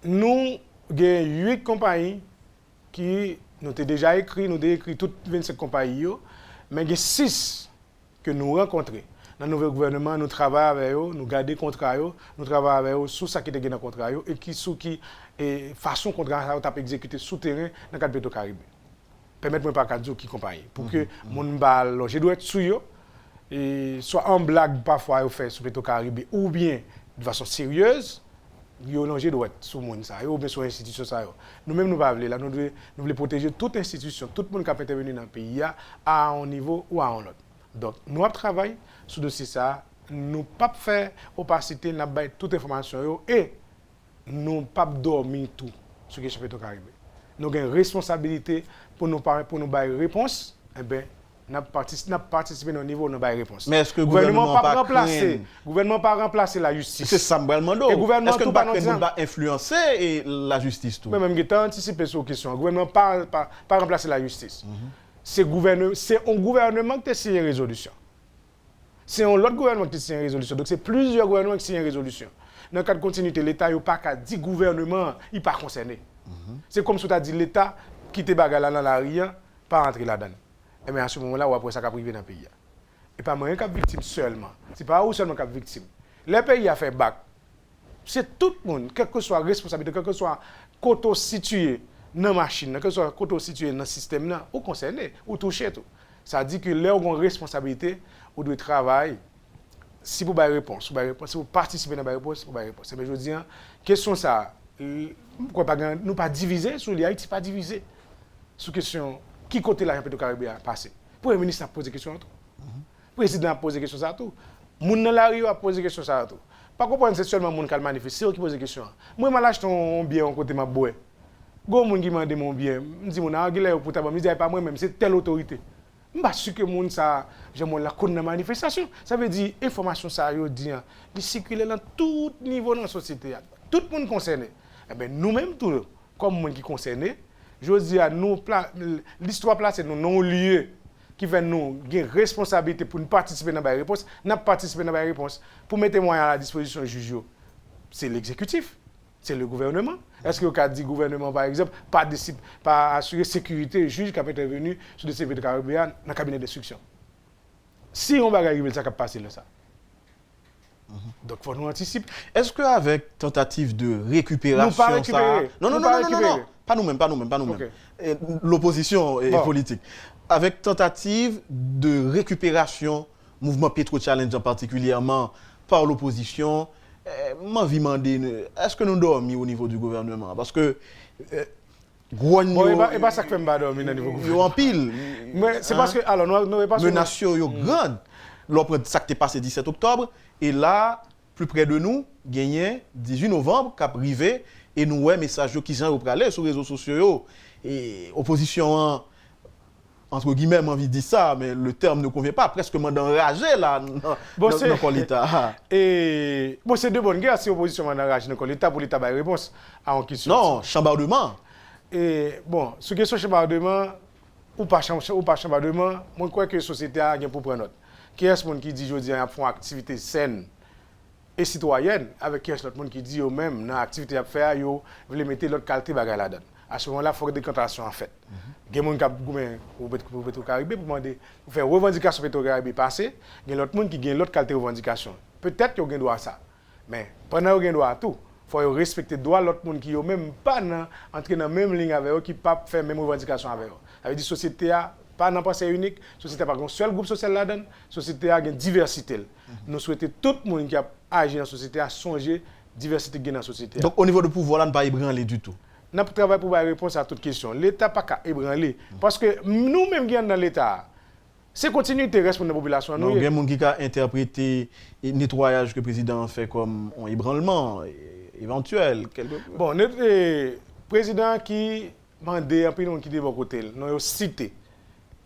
Nous avons 8 compagnies qui nous avons déjà écrit, nous avons écrit toutes 25 compagnies, mais il y a 6 que nous rencontrons. Dans le nouveau gouvernement, nous travaillons avec eux, nous gardons les contrats, nous travaillons avec eux sur ce qui est dans le contrat et qui sur qui façon contrat est exécuté sous terrain dans le cadre de Petro-Caribé. Permettez-moi pas de dire qui compagnie pour que mon bal, je dois être sur et soit en blague parfois fait sur Petro-Caribé ou bien de façon sérieuse. Yo longé droit sous monde ça, yo bien sur institution ça yo. Nous-mêmes nous pas vle là, nous voulons protéger toute institution, tout le monde qui a intervenu dans le pays à un niveau ou à un autre. Donc nous avons travaillé sur dossier ça, nous pas faire opacité, nous avons toute information yo et nous pas dormir tout sur question Petro-Caraïbe. Nous avons une responsabilité pour nous bailler réponse, eh ben n'a participé au niveau de bailler réponse. Mais est-ce que le gouvernement pas gouvernement pas remplacer la justice? C'est ça me demande. Est-ce que le gouvernement va influencer la justice tout? Même qui anticiper sur question. Le gouvernement pas remplacer la justice. C'est un gouvernement qui a signé une résolution. C'est un autre gouvernement qui a signé une résolution. Donc c'est plusieurs gouvernements qui signent une résolution. Dans le cas de continuité, l'État n'a pas qu'à dire gouvernement, il n'est pas concerné. C'est comme si tu as dit l'État quitte Bagala dans la rien, pas rentrer là-dedans. Et bien à ce moment-là, après ça, il a privé dans le pays. Et pas moi qui est victime seulement. Ce n'est pas où seulement qui est victime. Le pays a fait bac. C'est tout le monde, quelle que soit la responsabilité, quel que soit côté situé dans la machine, quel que soit côté situé dans le système, ou concerné, ou touché tout. Ça dit que là, on a une responsabilité, on doit travailler. Si vous avez réponse, si vous participez dans la réponse, vous avez réponse. Mais je dis, question ça, pourquoi pas nous pas diviser sur les Haïti, pas diviser sur question qui côté l'argent Petro-Caraïbe a passé. Pour le ministre a posé question à tout. Le président a posé question à tout. Moun dans la rue a posé question à tout. Pas comprendre c'est seulement moun qui a manifesté, qui pose question. Moi je lâche ton bien côté ma boue. Go moun qui m'a demandé mon bien, me dit mon angilé pour ta me dit pas moi même c'est telle autorité. Je suis sûr que moun ça j'aime la connait manifestation. Ça veut dire information ça yo dit il circule dans tout niveau dans la société. Tout le monde concerné. Eh ben nous-mêmes tout comme moun qui concerné, je dis à nous l'histoire place nous non lieu qui fait nous une responsabilité pour nous participer dans la réponse, n'a participer dans la réponse pour mettre moyens à la disposition du juge. C'est l'exécutif, c'est le gouvernement. Est-ce que le dit gouvernement par exemple pas assurer sécurité juge qui a intervenu sur des services de Caribéen dans le cabinet d'instruction. Si on va arriver ça qui passer là ça. Donc il faut nous anticiper. Est-ce qu'avec tentative de récupération nous pas récupérer. Non, pas nous-mêmes. Okay. L'opposition est politique. Avec tentative de récupération, mouvement Petro Challenge particulièrement par l'opposition, m'envie demander, est-ce que nous dormons au niveau du gouvernement? Parce que et pas ça que fait me dormir au niveau du gouvernement. En pile. Mais c'est parce que alors nous pas menaces yo grande. L'après ça qui est passé 17 octobre et là plus près de nous, gagné 18 novembre cap arrivé et nous ouais message qui sont repralé sur les réseaux sociaux et opposition entre guillemets, j'ai envie de dire ça, mais le terme ne convient pas, presque enragé là dans l'État. Et bon, c'est de bonnes guerres si l'opposition est enragée dans l'État pour l'État avoir réponse à une question. Non, chambardement. Et bon, sur question chambardement, ou pas chambardement, moi je crois que la société a bien pour prendre note. Qui est ce monde qui dit aujourd'hui qu'il faut une activité saine et citoyenne, avec qui est l'autre monde qui dit eux-mêmes, dans l'activité à faire, ils veulent mettre l'autre qualité bagarre là-dedans. À ce moment-là, il faut une décantation en fait. Il y a des gens qui ont Petro-Caraïbe pour demander, pour faire revendication Petro-Caraïbe passé, il y a l'autre monde qui a l'autre qualité de revendication. Peut-être qu'ils ont droit à ça. Mais pendant qu'ils ont droit à tout, il faut respecter le droit de l'autre monde qui n'a même pas entré dans la même ligne avec eux, qui ne pas faire la même revendication avec eux. Ça veut dire que la société n'a pas un pensée unique, la société n'a pas un seul groupe social là-dedans, la société a une diversité. Nous souhaitons tout le monde qui a agi dans la société à songer la diversité dans la société. Donc au niveau du pouvoir, là, ne pas ébranler du tout. Nous travaillons pour répondre à toutes questions. L'État n'a pas qu'à ébranler. Parce que nous-mêmes qui sommes dans l'État, c'est continuité reste pour la population. Il y a des gens qui ont interprété le nettoyage que le président fait comme un ébranlement éventuel. Bon, notre président qui m'a demandé un peu qui est de votre côté, nous avons cité.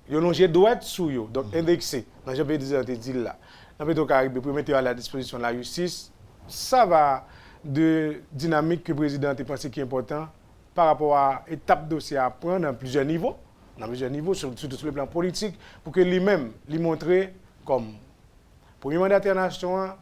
Nous avons droit sur eux, donc indexé. Nous avons dit là. Dans le Petro-Caraïbe, pour mettre à la disposition de la justice, ça va de dynamique que le président a pensé qui est important. Par rapport à étape dossier à prendre dans plusieurs niveaux, surtout sur le plan politique, pour que lui-même lui montre comme premier mandataire national,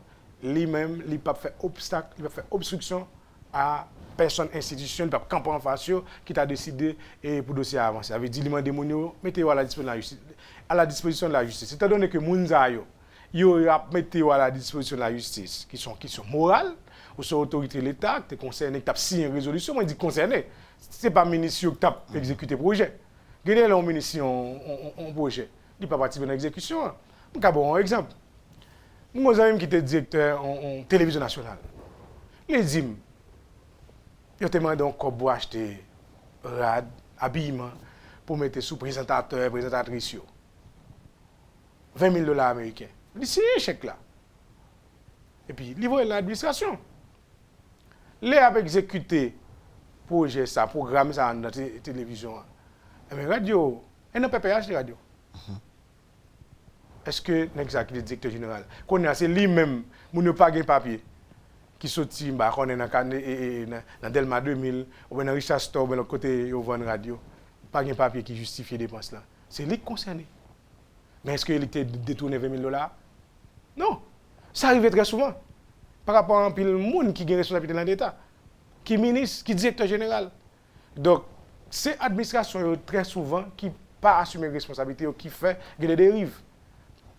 lui-même, il ne peut pas faire obstacle, il ne peut faire obstruction à personne, institution, il ne peut pas camper en face qui t'a décidé et pour le dossier avancer. Ça veut dire qu'il demande mettez-vous à la disposition de la justice. Étant donné que Mounzayo, il mettez-vous à la disposition de la justice, qui sont morales, ou sur l'autorité de l'État, qui est concerné, qui a signé une résolution, moi je dis concerné. Ce n'est pas le ministre qui a exécuté le projet. Il y a un ministre en projet. Il n'est pas participé dans l'exécution. Je vais un exemple. Mon ami qui était directeur en télévision nationale. Il dit, Ils te demandé encore pour acheter rad, habillement, pour mettre sous présentateur et présentatrice. $20,000 américains. C'est un chèque là. Et puis, livrer l'administration. Les a exécuté projet ça, programme ça dans la télévision. Mais radio, et non PPH de radio. Est-ce que l'exact le directeur général, c'est lui-même, nous ne pas de papier, qui sortit, on est dans Delma 2000, ou dans Richard Store, ou dans le côté où on radio, pas de papier qui justifie les dépenses là. C'est lui concerné. Mais est-ce qu'il était détourné $20,000? Non. Ça arrive très souvent. Par rapport à un pile monde qui a responsabilité dans l'État, qui est ministre, qui est directeur général. Donc, c'est l'administration très souvent qui pas assumer responsabilité ou qui fait des dérives.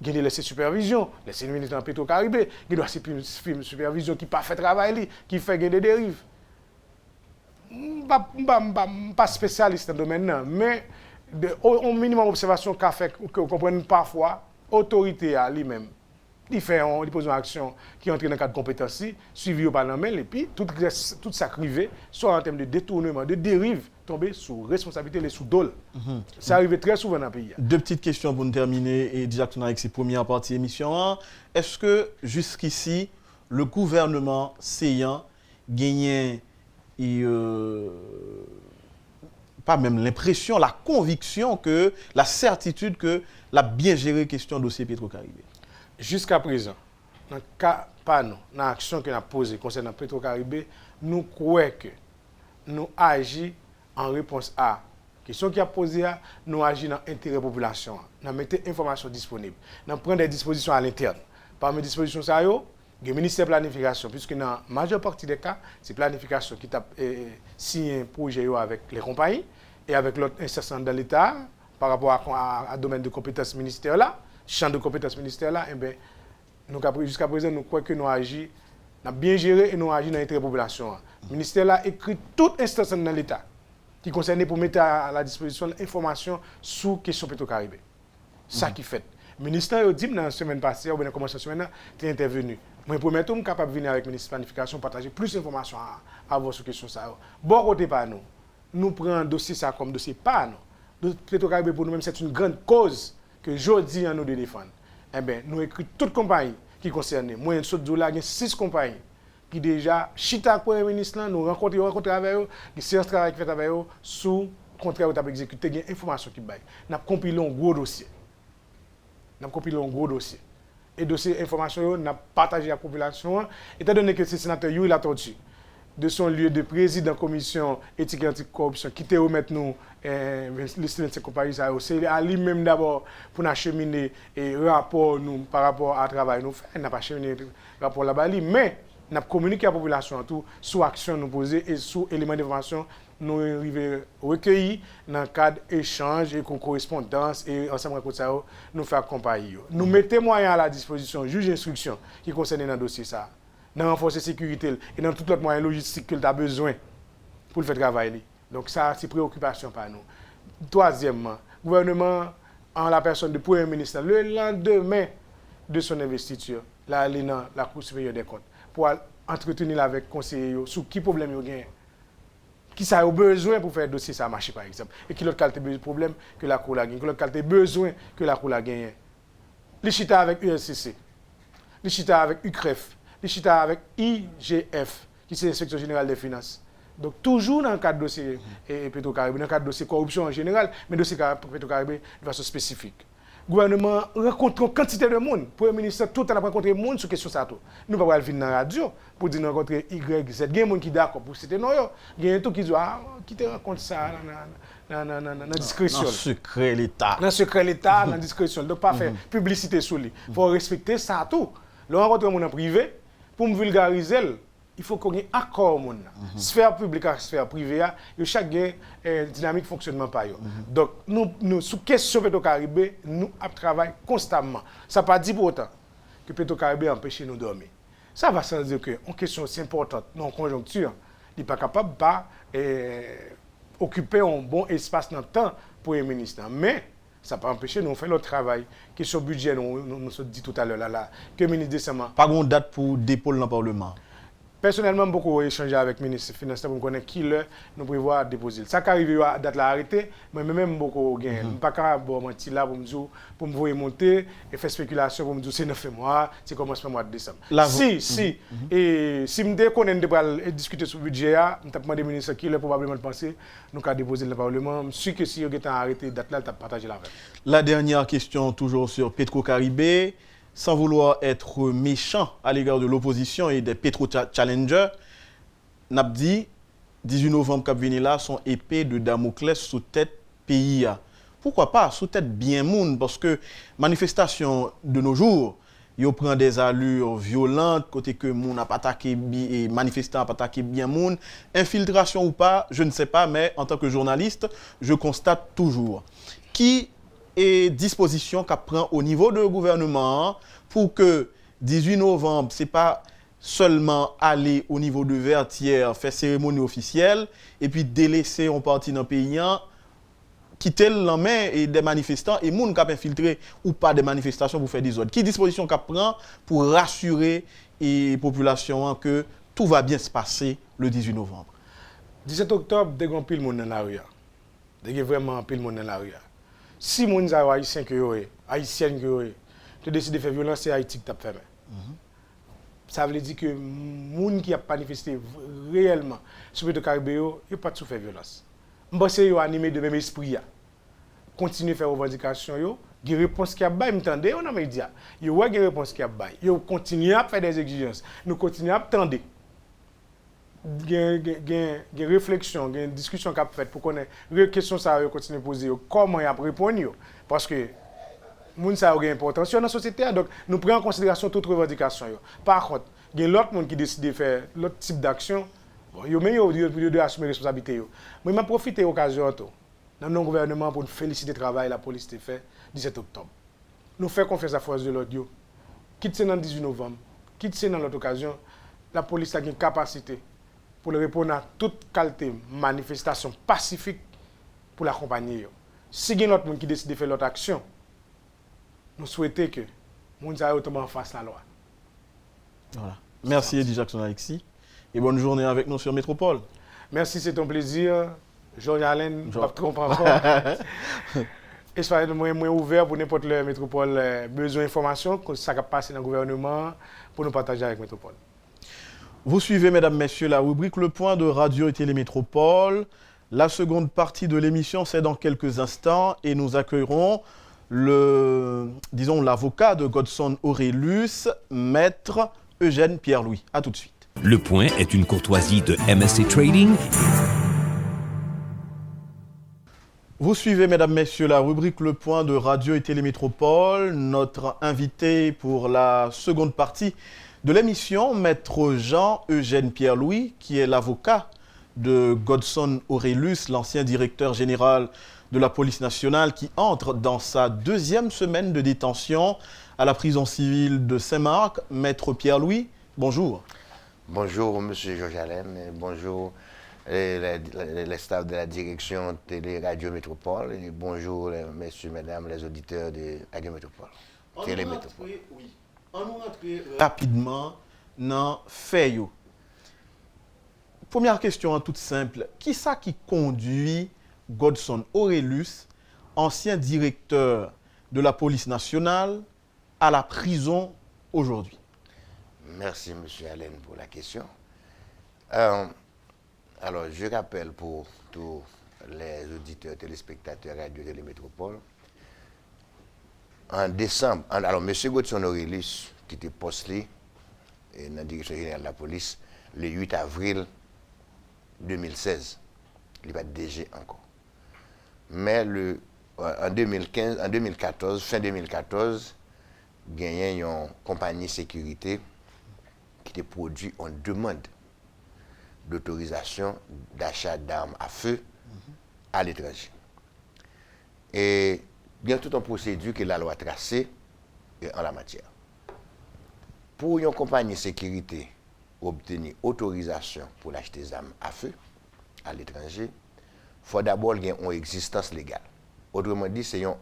Il y a laissé supervision, laissé le ministre dans Petro-Caribé, il doit laisser film supervision qui pas fait travail, qui fait des dérives. Je ne suis pas spécialiste dans le domaine, mais au minimum d'observation qu'a fait, que vous comprenez parfois, l'autorité à lui-même. Il pose une action qui entre dans le cadre de compétence, suivi au Parlement, et puis tout ça crivé, soit en termes de détournement, de dérive, tomber sous responsabilité et sous dole. Ça arrive très souvent dans le pays. Deux petites questions pour nous terminer et directement avec ces premières parties d'émission. Est-ce que jusqu'ici, le gouvernement séant gagnait pas même l'impression, la conviction que, la certitude que la bien géré question dossier Petro-Caribé? Jusqu'à présent, dans le cas, pas nous, dans l'action que nous avons posée concernant Petro-Caribé, nous croyons que nous agissons en réponse à la question qui a posée, nous agissons dans l'intérêt de la population. Nous mettons l'information disponible. Nous prenons des dispositions à l'interne. Parmi les dispositions, il y a le ministère de la planification, puisque dans la majeure partie des cas, c'est la planification qui a signé un projet avec les compagnies et avec l'autre instance dans l'État par rapport à domaine de compétences ministère là. Champ de compétences ministère là, jusqu'à présent, nous croyons que nous agissons, nous avons bien géré et nous agissons dans l'intérêt de la population. Le ministère là écrit toute instance dans l'État qui concerne pour mettre à la disposition l'information sur la question Petro-Caribé. Ça qui fait. Le ministère a dit dans la semaine passée, ou bien dans la commencement de semaine, il est intervenu. Moi, pour mettre, je suis capable de venir avec le ministre de la Planification, partager plus d'informations à avoir sur la question. Bon côté pas nous. Nous prenons un dossier ça comme dossier pas nous. Petro-Caribé pour nous-mêmes, c'est une grande cause que aujourd'hui nous de défendre. Eh bien, nous écrit toutes les compagnies qui concernent. Moi, il y a 6 compagnies qui déjà, chita avec le Premier ministre, nous rencontrons avec eux, qui séance de travail qui fait avec eux, sous le contrat où nous avons exécuté, il y a des informations qui baillent. Nous avons compilé un gros dossier. Et dossier information, nous avons partagé avec la population. Étant donné que c'est le sénateur Yuri Latortu, de son lieu de président de la commission éthique et anticorruption, qui te remettre nous le silence de compagnie, c'est à lui-même d'abord pour nous acheminer et rapport nous par rapport à travail nous fait. Nous n'avons pas acheminé le rapport là-bas, mais nous avons communiqué à la population tout sur action nous poser et sur éléments d'information nous arriver recueillis dans le cadre d'échanges et correspondance et ensemble avec ça nous faire accompagner. Nous mettons moyens à la disposition juge d'instruction qui concerne dans le dossier ça. Dans renforcer la sécurité et dans tout autre moyen logistique que tu as besoin pour le faire travailler. Donc ça, c'est préoccupation par nous. Troisièmement, le gouvernement, en la personne du Premier ministre, le lendemain de son investiture, là, aller dans la Cour supérieure des comptes pour entretenir avec les conseillers sur qui problème il y a, qui ça a besoin pour faire le dossier ça marcher par exemple, et qui l'autre qualité de problème que la Cour a gagné, qui l'autre qualité besoin que la Cour a gagné. Les chita avec ULCC, les chita avec UCREF, les chita avec IGF, qui c'est l'inspecteur général des finances. Donc toujours dans le cadre de dossier Petro-Caribé, dans le cadre de dossier corruption en général, mais dossier Petro-Caribé de façon spécifique. Le gouvernement rencontre une quantité de monde. Le Premier ministre, tout le temps, a rencontré des gens sur la question de ça. Nous ne pouvons pas venir dans la radio pour dire rencontrer Y, Z. Il y a des gens qui sont d'accord pour citer non. Il y a des gens qui disent qui te raconte ça dans la discrétion. Dans le secret l'État. Dans le secret l'État, dans la discrétion. Donc pas faire publicité sur lui. Il faut respecter ça tout. Le rencontrer des gens en privé pour me vulgariser. Il faut qu'on ait un accord au monde. Sphère publique et sphère privée, il y a chaque dynamique de fonctionnement par eux. Donc, nous, sous question Petro-Caribé, nous travaillons constamment. Ça ne veut pas dire pour autant que Petro-Caribé empêche nous de dormir. Ça va sans dire qu'une question aussi importante, non conjoncture, il n'est pas capable d'occuper un bon espace dans le temps pour les ministres. Mais, ça ne peut pas empêcher nous de faire notre travail. Question budget, nous dit tout à l'heure, que le ministre décemment. Pas de date pour dépôt dans le Parlement. Personnellement, beaucoup échangé avec le ministre des Finances pour me connaître qui nous prévoit déposer. Ça qui arrive à date la arrêté, mais même beaucoup gain. Pas capable bon mentir là pour me voir monter et faire spéculation pour me dire c'est 9 mois, c'est commence mois de décembre. Si me connais de discuter sur le budget, je te demande au ministre qui le probablement penser nous avons déposer le Parlement. Je suis que si vous avez arrêté date là, tu as partagé la. La dernière question toujours sur Petro-Caribé. Sans vouloir être méchant à l'égard de l'opposition et des pétro-challengers, n'a dit 18 novembre cap venu là son épée de Damoclès sous tête pays. Pourquoi pas sous tête bien moun parce que manifestation de nos jours, yo prend des allures violentes côté que moun n'a pas attaqué et manifestant n'a pas attaqué bien moun, infiltration ou pas, je ne sais pas mais en tant que journaliste, je constate toujours qui et disposition qu'à prend au niveau du gouvernement pour que 18 novembre, ce n'est pas seulement aller au niveau de Vertières, faire cérémonie officielle, et puis délaisser un parti dans le pays, quitter la main et des manifestants, et moun qui infiltré ou pas des manifestations pour faire des ordres. Qui disposition qu'à prend pour rassurer la population que tout va bien se passer le 18 novembre? 17 octobre, il y a pile monde dans la rue. Il y a vraiment pile monde dans la rue. Si les gens haïtiens haïtiennes qui décident de faire violence, c'est Haïti qui t'a fait. Ça veut dire que les gens qui ont manifesté réellement sur le Caribé, ils n'ont pas de faire violence. Je pense qu'ils sont animés de même esprit. Continuez à faire revendications. Il y a des réponses qui ont été faites dans les médias. Il y a des réponses qui ont été faites. Ils continuent à faire des exigences. Nous continuons à attendre. Il y a des réflexions, des discussions qui ont été faites pour connaître les questions que ça continue à poser. Comment ils répondre? Parce que les gens ont une importance dans la société, donc nous prenons en considération toutes les revendications. Par contre, il y a d'autres gens qui décident de faire l'autre type d'action. Ils doivent assumer les responsabilités. Mais je profite de l'occasion dans nos gouvernements pour féliciter le travail que la police a fait le 17 octobre. Nous faisons confiance à la force de l'audio. Quitte dans le 18 novembre, quitte dans l'autre occasion, la police a une capacité pour répondre à toute qualité de manifestation pacifique pour l'accompagner. Si il y a d'autres gens qui décident de faire l'autre action, nous souhaitons que les gens fassent la loi. Voilà. Merci Eddie Jackson Alexis et bonne journée avec nous sur Métropole. Merci, c'est un plaisir. Georges Allen, je ne comprends pas encore. Et soyez moins ouvert pour n'importe quelle métropole besoin d'informations, que ça passe dans le gouvernement pour nous partager avec Métropole. Vous suivez, mesdames, messieurs, la rubrique Le Point de Radio et Télémétropole. La seconde partie de l'émission, c'est dans quelques instants et nous accueillerons l'avocat de Godson Aurelius, maître Eugène Pierre-Louis. À tout de suite. Le Point est une courtoisie de MSC Trading. Vous suivez, mesdames, messieurs, la rubrique Le Point de Radio et Télémétropole. Notre invité pour la seconde partie de l'émission, maître Jean-Eugène Pierre-Louis, qui est l'avocat de Godson Aurelius, l'ancien directeur général de la police nationale, qui entre dans sa deuxième semaine de détention à la prison civile de Saint-Marc. Maître Pierre-Louis, bonjour. Bonjour, monsieur Georges Allen, et bonjour les staffs de la direction Télé Radio Métropole, et bonjour, messieurs, mesdames, les auditeurs de Radio Métropole. Télé Métropole. On nous rentre rapidement dans fait. Première question toute simple. Qui ça qui conduit Godson Aurelius, ancien directeur de la police nationale, à la prison aujourd'hui? Merci, M. Allen, pour la question. Alors, je rappelle pour tous les auditeurs, téléspectateurs Radio Télémétropole, en décembre, alors M. Godson Aurelius, qui était posté dans la direction générale de la police, le 8 avril 2016. Il n'est pas DG encore. Mais en 2014, fin 2014, il y a une compagnie de sécurité qui a produit une demande d'autorisation d'achat d'armes à feu à l'étranger. Et il y a toute une procédure que la loi a tracée en la matière. Pour une compagnie de sécurité obtenir autorisation pour acheter des armes à feu à l'étranger, il faut d'abord qu'il y ait une existence légale. Autrement dit, c'est une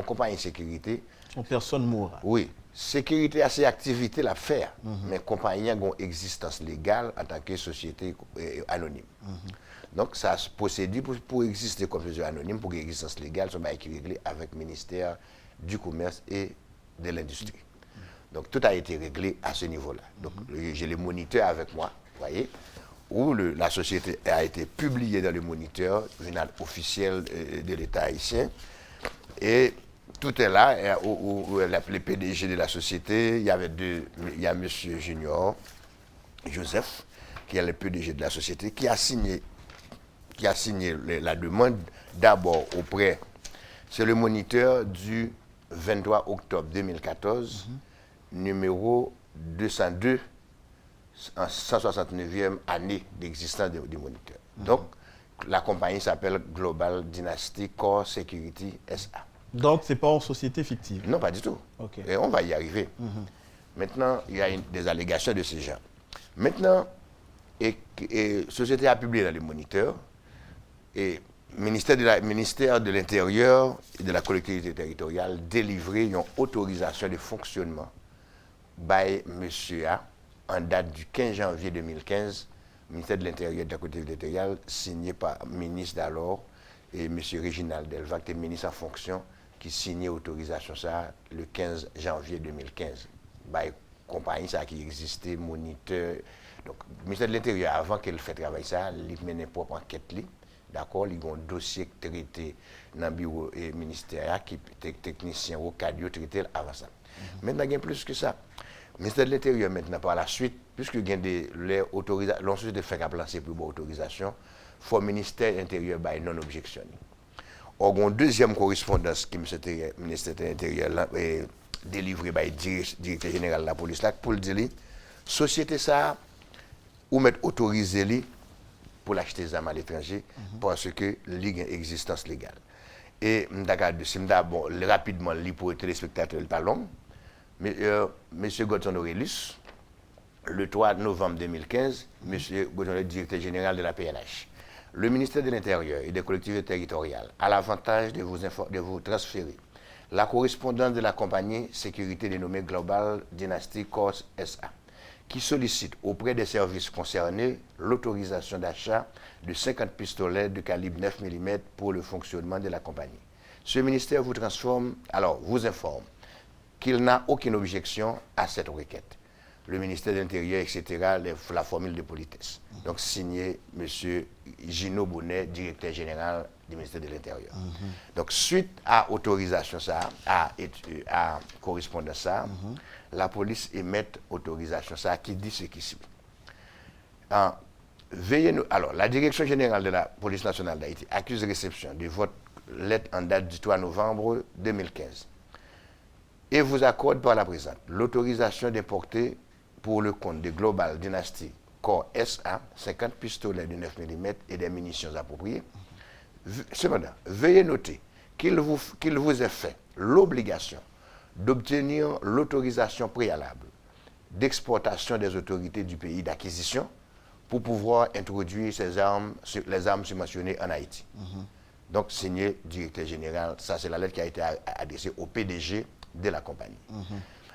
compagnie de sécurité. Une personne morale. Oui, sécurité à ces activités la faire, mais compagnie a une existence légale en tant que société anonyme. Donc, ça se procédure pour exister comme société anonyme, pour l'existence légale, ça va être réglé avec le ministère du Commerce et de l'Industrie. Donc, tout a été réglé à ce niveau-là. Donc, j'ai les moniteurs avec moi, vous voyez, où la société a été publiée dans le moniteur, journal officiel de l'État haïtien. Et tout est là, où les PDG de la société, il y a M. Junior Joseph, qui est le PDG de la société, qui a signé la demande d'abord auprès, c'est le moniteur du 23 octobre 2014, numéro 202, en 169e année d'existence du moniteur. Donc, la compagnie s'appelle Global Dynasty Core Security SA. Donc, ce n'est pas une société fictive? Non, pas du tout. Okay. Et on va y arriver. Maintenant, il y a des allégations de ces gens. Maintenant, la société a publié dans les moniteurs, et ministère de l'Intérieur et de la collectivité territoriale délivré une autorisation de fonctionnement by Monsieur A en date du 15 janvier 2015, ministère de l'Intérieur et de la collectivité territoriale, signé par le ministre d'alors et M. Réginald Delvac, qui est ministre en fonction, qui signait l'autorisation ça le 15 janvier 2015. By compagnie ça qui existait, moniteur. Donc, le ministère de l'Intérieur, avant qu'elle fasse travail ça, il menait propre enquête. D'accord, il y a un dossier traité dans le bureau et ministère qui est technicien au cadre traité avant ça. Maintenant, il y a plus que ça. Le ministère de l'Intérieur, maintenant, par la suite, puisqu'il y a des autorisations, l'on de faire lancer pour l'autorisation, il faut le ministère de l'Intérieur non-objection. Or, il y a une deuxième correspondance qui le ministère de l'Intérieur délivrée par le directeur général de la police là, pour le dire, société ça, ou mettre autorisé pour l'acheter des armes à l'étranger parce que il a une existence légale. Et rapidement, pour les téléspectateurs, pas long, mais M. Godson Aurelius, le 3 novembre 2015, M. Godson est directeur général de la PNH. Le ministère de l'Intérieur et des collectivités territoriales a l'avantage de vous transférer la correspondance de la compagnie sécurité dénommée Global Dynasty Corps SA, qui sollicite auprès des services concernés l'autorisation d'achat de 50 pistolets de calibre 9 mm pour le fonctionnement de la compagnie. Ce ministère vous informe qu'il n'a aucune objection à cette requête. Le ministère de l'Intérieur, etc., la formule de politesse. Donc, signé M. Gino Bonnet, directeur général du ministère de l'Intérieur. Donc, suite à autorisation ça, à correspondance ça, la police émet autorisation ça qui dit ce qui suit. Alors, la direction générale de la police nationale d'Haïti accuse réception de votre lettre en date du 3 novembre 2015 et vous accorde par la présente l'autorisation d'importer pour le compte de Global Dynasty Corps SA 50 pistolets de 9 mm et des munitions appropriées. Cependant, veuillez noter qu'il vous est fait l'obligation d'obtenir l'autorisation préalable d'exportation des autorités du pays d'acquisition pour pouvoir introduire les armes subventionnées en Haïti. Donc, signé directeur général, ça c'est la lettre qui a été adressée au PDG de la compagnie.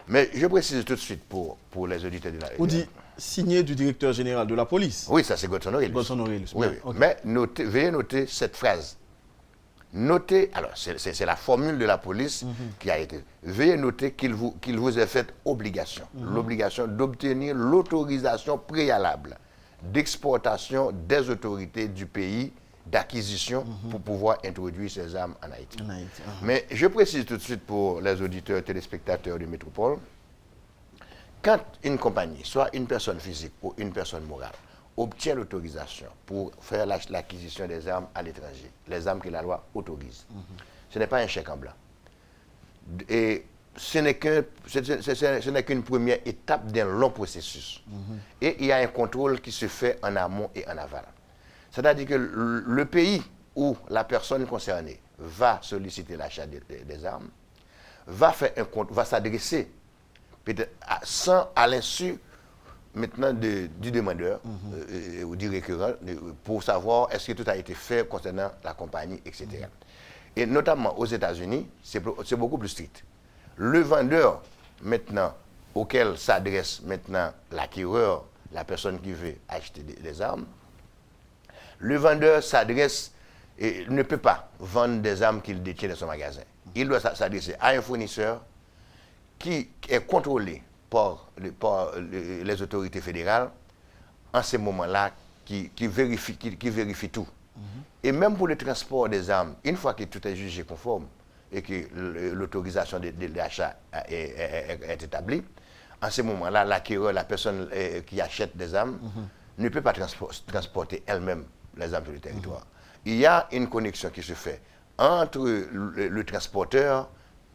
Mais je précise tout de suite pour les auditeurs de la... Vous dites signé du directeur général de la police? Oui, ça c'est Godson Aurelius. Godson Aurelius. Oui, oui. Okay. Mais veuillez noter cette phrase. Notez, alors c'est la formule de la police qui a été. Veuillez noter qu'il vous est fait obligation. L'obligation d'obtenir l'autorisation préalable d'exportation des autorités du pays d'acquisition pour pouvoir introduire ces armes en Haïti. Mais je précise tout de suite pour les auditeurs téléspectateurs de Métropole, quand une compagnie, soit une personne physique ou une personne morale, obtient l'autorisation pour faire l'acquisition des armes à l'étranger, les armes que la loi autorise, ce n'est pas un chèque en blanc. Et ce n'est qu'une première étape d'un long processus. Et il y a un contrôle qui se fait en amont et en aval. C'est-à-dire que le pays où la personne concernée va solliciter l'achat des armes va s'adresser peut-être à l'insu maintenant du demandeur ou du récurrent pour savoir est-ce que tout a été fait concernant la compagnie, etc. Et notamment aux États-Unis, c'est beaucoup plus strict. Le vendeur maintenant, auquel s'adresse maintenant l'acquéreur, la personne qui veut acheter des armes, le vendeur s'adresse et ne peut pas vendre des armes qu'il détient dans son magasin. Il doit s'adresser à un fournisseur qui est contrôlé par les autorités fédérales en ces moments-là, qui vérifie tout. Et même pour le transport des armes, une fois que tout est jugé conforme et que l'autorisation de l'achat est établie, en ce moment-là, l'acquéreur, la personne qui achète des armes, ne peut pas transporter elle-même les armes sur le territoire. Il y a une connexion qui se fait entre le transporteur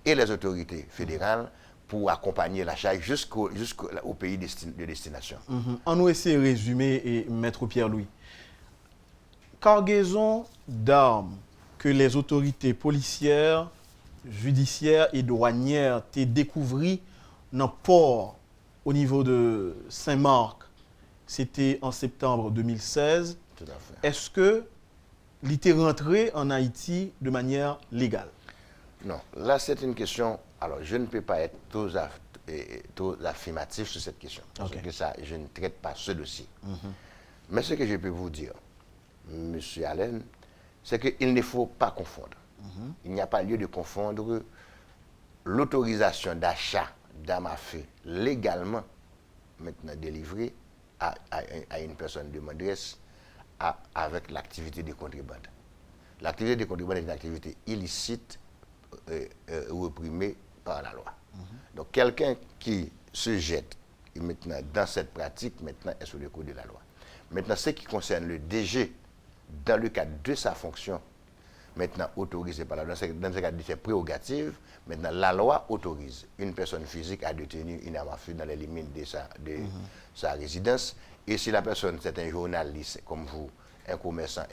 et les autorités fédérales pour accompagner l'achat jusqu'au pays de destination. On nous essaie de résumer, et Maître Pierre-Louis. Cargaison d'armes que les autorités policières, judiciaires et douanières ont découvert dans le port au niveau de Saint-Marc, c'était en septembre 2016. Tout à fait. Est-ce que l'était rentré en Haïti de manière légale? Non, là c'est une question. Alors je ne peux pas être trop affirmatif sur cette question. Parce que ça, je ne traite pas ce dossier. Mais ce que je peux vous dire, M. Allen, c'est qu'il ne faut pas confondre. Il n'y a pas lieu de confondre l'autorisation d'achat d'armes à feu légalement maintenant délivrée à une personne demanderesse avec l'activité de contrebande. L'activité de contrebande est une activité illicite réprimée par la loi. Donc quelqu'un qui se jette maintenant dans cette pratique maintenant est sous le coup de la loi. Maintenant, ce qui concerne le DG, dans le cadre de sa fonction, maintenant autorisée par la loi, dans ce cadre de ses prérogatives, maintenant la loi autorise une personne physique à détenir une arme à feu dans les limites de sa résidence. Et si la personne, c'est un journaliste comme vous, un commerçant,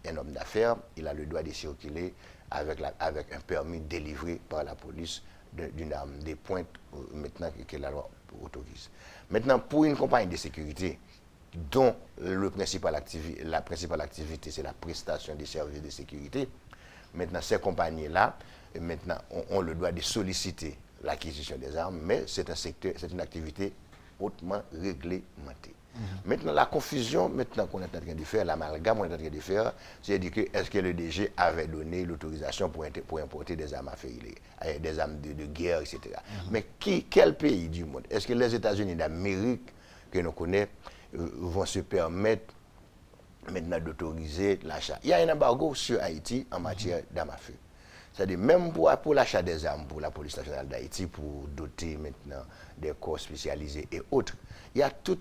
un homme d'affaires, il a le droit de circuler avec un permis délivré par la police d'une arme de pointe maintenant que la loi autorise. Maintenant, pour une compagnie de sécurité dont la principale activité, c'est la prestation des services de sécurité, maintenant, ces compagnies-là, maintenant, ont le droit de solliciter l'acquisition des armes, mais c'est une activité hautement réglementée. Maintenant, la confusion maintenant qu'on est en train de faire, l'amalgame qu'on est en train de faire, c'est de dire que est-ce que le DG avait donné l'autorisation pour importer des armes à feu, des armes de guerre, etc. Mais quel pays du monde? Est-ce que les États-Unis d'Amérique, que nous connaissons, vont se permettre maintenant d'autoriser l'achat? Il y a un embargo sur Haïti en matière d'armes à feu. C'est-à-dire, même pour l'achat des armes pour la police nationale d'Haïti, pour doter maintenant des corps spécialisés et autres, il y a tout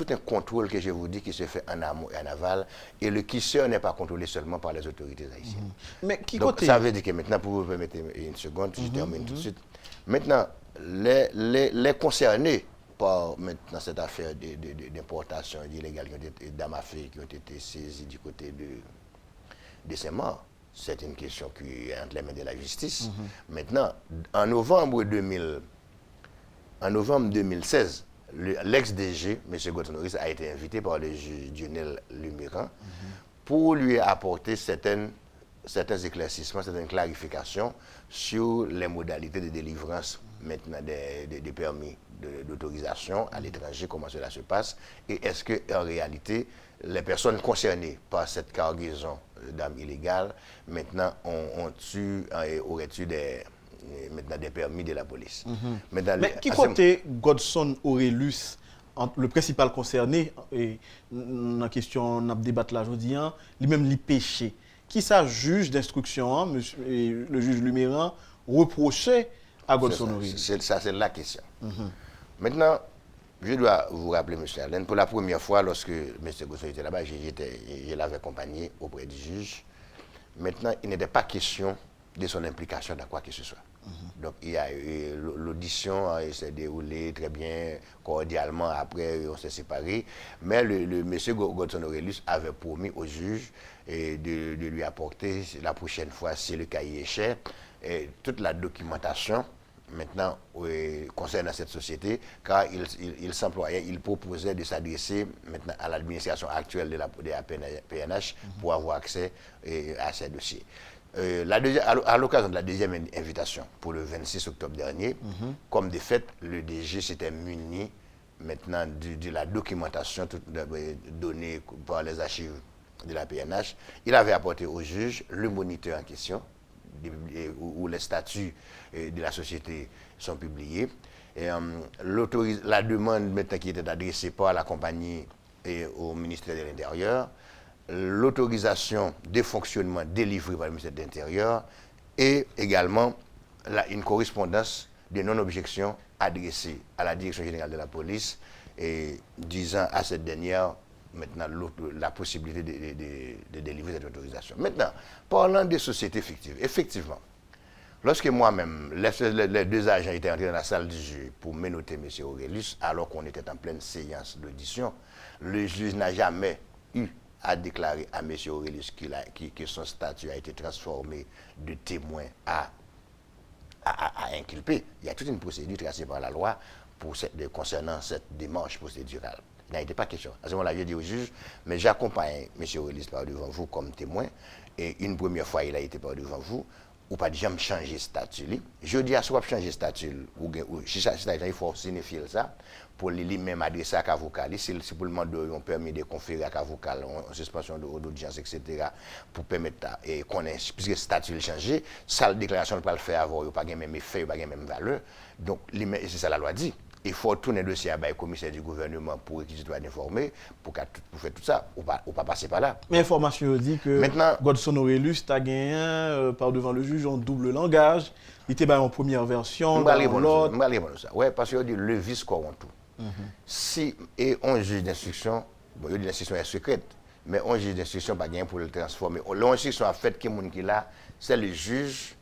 un contrôle que je vous dis qui se fait en amont et en aval, et le quisseur n'est pas contrôlé seulement par les autorités haïtiennes. Mais donc, ça veut dire que maintenant, pour vous permettre une seconde, je termine tout de suite. Maintenant, les concernés par maintenant cette affaire d'importation illégale d'armes à feu qui ont été saisies du côté de Saint-Marc, c'est une question qui est entre les mains de la justice. Maintenant, en novembre 2016, l'ex-DG, M. Gauthier, a été invité par le juge Dionel Luméran pour lui apporter certains éclaircissements, certaines clarifications sur les modalités de délivrance maintenant des permis d'autorisation à l'étranger, comment cela se passe, et est-ce qu'en réalité, les personnes concernées par cette cargaison d'armes illégales, maintenant, auraient-eu des permis de la police. Mais qui côté Godson Aurelius, le principal concerné, et dans la question, on a débattu là aujourd'hui, lui-même les péchés, qui ça juge d'instruction, le juge Luméran, reprochait à Godson Aurelius? Ça, c'est la question. Maintenant, je dois vous rappeler, M. Allen, pour la première fois, lorsque M. Godson était là-bas, je l'avais accompagné auprès du juge. Maintenant, il n'était pas question de son implication dans quoi que ce soit. Donc, l'audition s'est déroulée très bien, cordialement. Après, on s'est séparés. Mais le M. Godson Aurelius avait promis au juge de lui apporter la prochaine fois, si le cahier est cher, toute la documentation maintenant concernant cette société, car il proposait de s'adresser maintenant à l'administration actuelle de la PNH pour avoir accès à ces dossiers. À l'occasion de la deuxième invitation pour le 26 octobre dernier, comme de fait, le DG s'était muni maintenant de la documentation donnée par les archives de la PNH. Il avait apporté au juge le moniteur en question, où les statuts de la société sont publiés. Et, la demande maintenant qui était adressée par la compagnie et au ministère de l'Intérieur, l'autorisation de fonctionnement délivrée par le ministère de l'Intérieur et également une correspondance de non-objection adressée à la Direction générale de la police et disant à cette dernière maintenant la possibilité de délivrer cette autorisation. Maintenant, parlant des sociétés fictives, effectivement, lorsque moi-même, les deux agents étaient entrés dans la salle du juge pour menotter M. Aurelius, alors qu'on était en pleine séance d'audition, le juge n'a jamais eu à déclarer à M. Aurelius que son statut a été transformé de témoin à inculpé. Il y a toute une procédure tracée par la loi concernant cette démarche procédurale. Il n'a été pas question. À ce moment-là, j'ai dit au juge, mais j'accompagne M. Aurelius par devant vous comme témoin, et une première fois, il a été par devant vous, ou pas déjà changer statut. Je dis à soit changer statut, ou si ça, il faut signifier ça, pour lui-même adresser à l'avocat, c'est pour le demander un permis de conférer à l'avocat, en suspension d'audience, etc., pour permettre qu'on ait, puisque le statut a changé, ça, la déclaration ne peut pas le faire avoir, il n'y a pas de même effet, il n'y a pas de même valeur. Donc, c'est ça la loi dit. Il faut tourner le dossier à le commissaire du gouvernement pour réquisitoire d'informer, pour faire tout ça, ou pas passer par là. Mais l'information dit que maintenant, Godson Aurelius a gagné par devant le juge en double langage. Il était en première version. Je vais répondre à ça. Oui, parce qu'il dit le vice corrompt tout. Si on juge d'instruction, bon, l'instruction est secrète, mais on juge d'instruction pas gagné pour le transformer. L'instruction a fait que c'est le juge,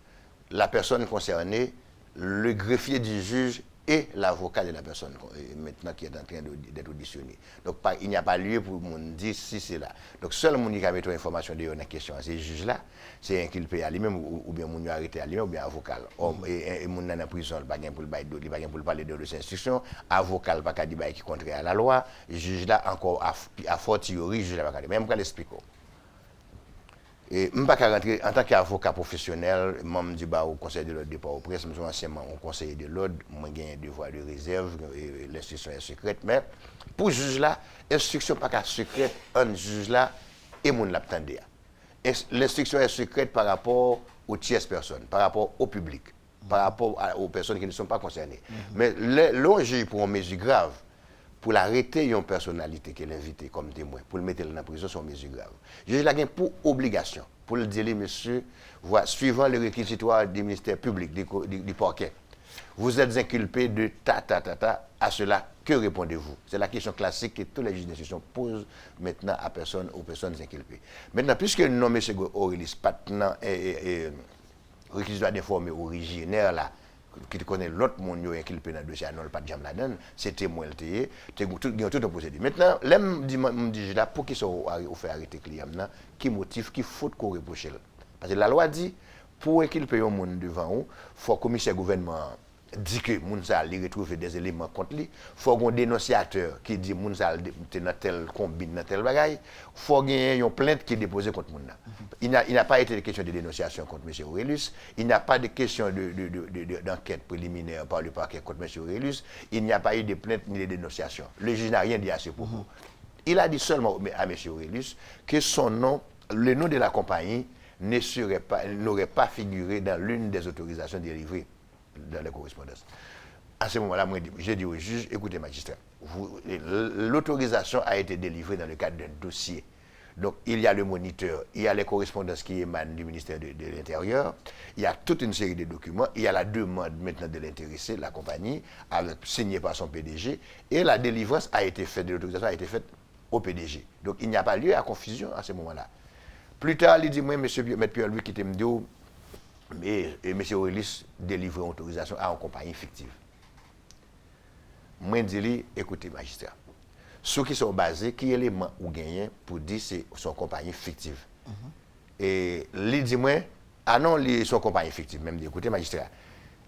la personne concernée, le greffier du juge et l'avocat de la personne maintenant qui est en train d'être auditionné. Donc il n'y a pas lieu pour mon dire si c'est là. Donc seul mon qui a mis information de la question à ces juges là, c'est inculpé à lui-même ou bien mon arrêté à lui-même ou bien avocat. Et mon dans la prison, il pas pour le parler de ces instructions, avocat pas dire qui contraire à la loi, juge là encore à fortiori juge là pas même pas l'expliquer. Et je ne peux pas rentrer en tant qu'avocat professionnel, membre du bar au conseil de l'ordre départ au presse, je suis anciennement au conseil de l'ordre, je gagne un devoir de réserve, l'instruction est secrète, mais pour le juge là, l'instruction n'est pas secrète, un juge là, et mon l'attendait. L'instruction est secrète par rapport aux tierces personnes, par rapport au public, par rapport aux personnes qui ne sont pas concernées. Mais le juge pour une mesure grave, pour l'arrêter une personnalité qui est invitée comme témoin, pour le mettre dans la prison, c'est une mesure grave. Je l'ai pour obligation, pour le dire, monsieur, suivant le réquisitoire du ministère public, du parquet, vous êtes inculpé de à cela, que répondez-vous? C'est la question classique que tous les juges d'instruction posent maintenant aux personnes inculpées. Maintenant, puisque le nom M. Aurelius, maintenant, réquisitoire d'informer originaire là, qui connaît l'autre monde qui est dans le dossier, non pas de jam là-dedans, c'est témoin il y tout un procédé. Maintenant, l'aime dit là pour qu'ils soient fait arrêter client là, qui motive qui faute qu'on reproche. Parce que la loi dit pour qu'il paye un monde devant eux, faut que le commissaire gouvernement dit que Mounsa lui retrouve des éléments contre lui, faut un dénonciateur qui dit Mounsa dans tel combine dans tel bagaille, faut gagner une plainte qui est déposée contre Mounsa. Il n'a pas été de question de dénonciation contre M. Aurelius, il n'y a pas de question d'enquête préliminaire par le parquet contre M. Aurelius, il n'y a pas eu de plainte ni de dénonciation. Le juge n'a rien dit à ce propos. Il a dit seulement à M. Aurelius que son nom, le nom de la compagnie n'aurait pas figuré dans l'une des autorisations délivrées dans les correspondances. À ce moment-là, j'ai dit au juge, écoutez magistrat, l'autorisation a été délivrée dans le cadre d'un dossier. Donc il y a le moniteur, il y a les correspondances qui émanent du ministère de l'Intérieur, il y a toute une série de documents, il y a la demande maintenant de l'intéressé, la compagnie, signée par son PDG, et la délivrance a été faite, de l'autorisation a été faite au PDG. Donc il n'y a pas lieu à confusion à ce moment-là. Plus tard, il dit, moi, M. Pierre-Louis qui était me dit, et M. Aurelius délivre une autorisation à une compagnie fictive. Moi, je dis, écoutez, magistrat, ceux qui sont basés, qui éléments ou gagnent pour dire que c'est une compagnie fictive. Et il dit, moi, ah non, c'est une compagnie fictive, même dit, écoutez, magistrat,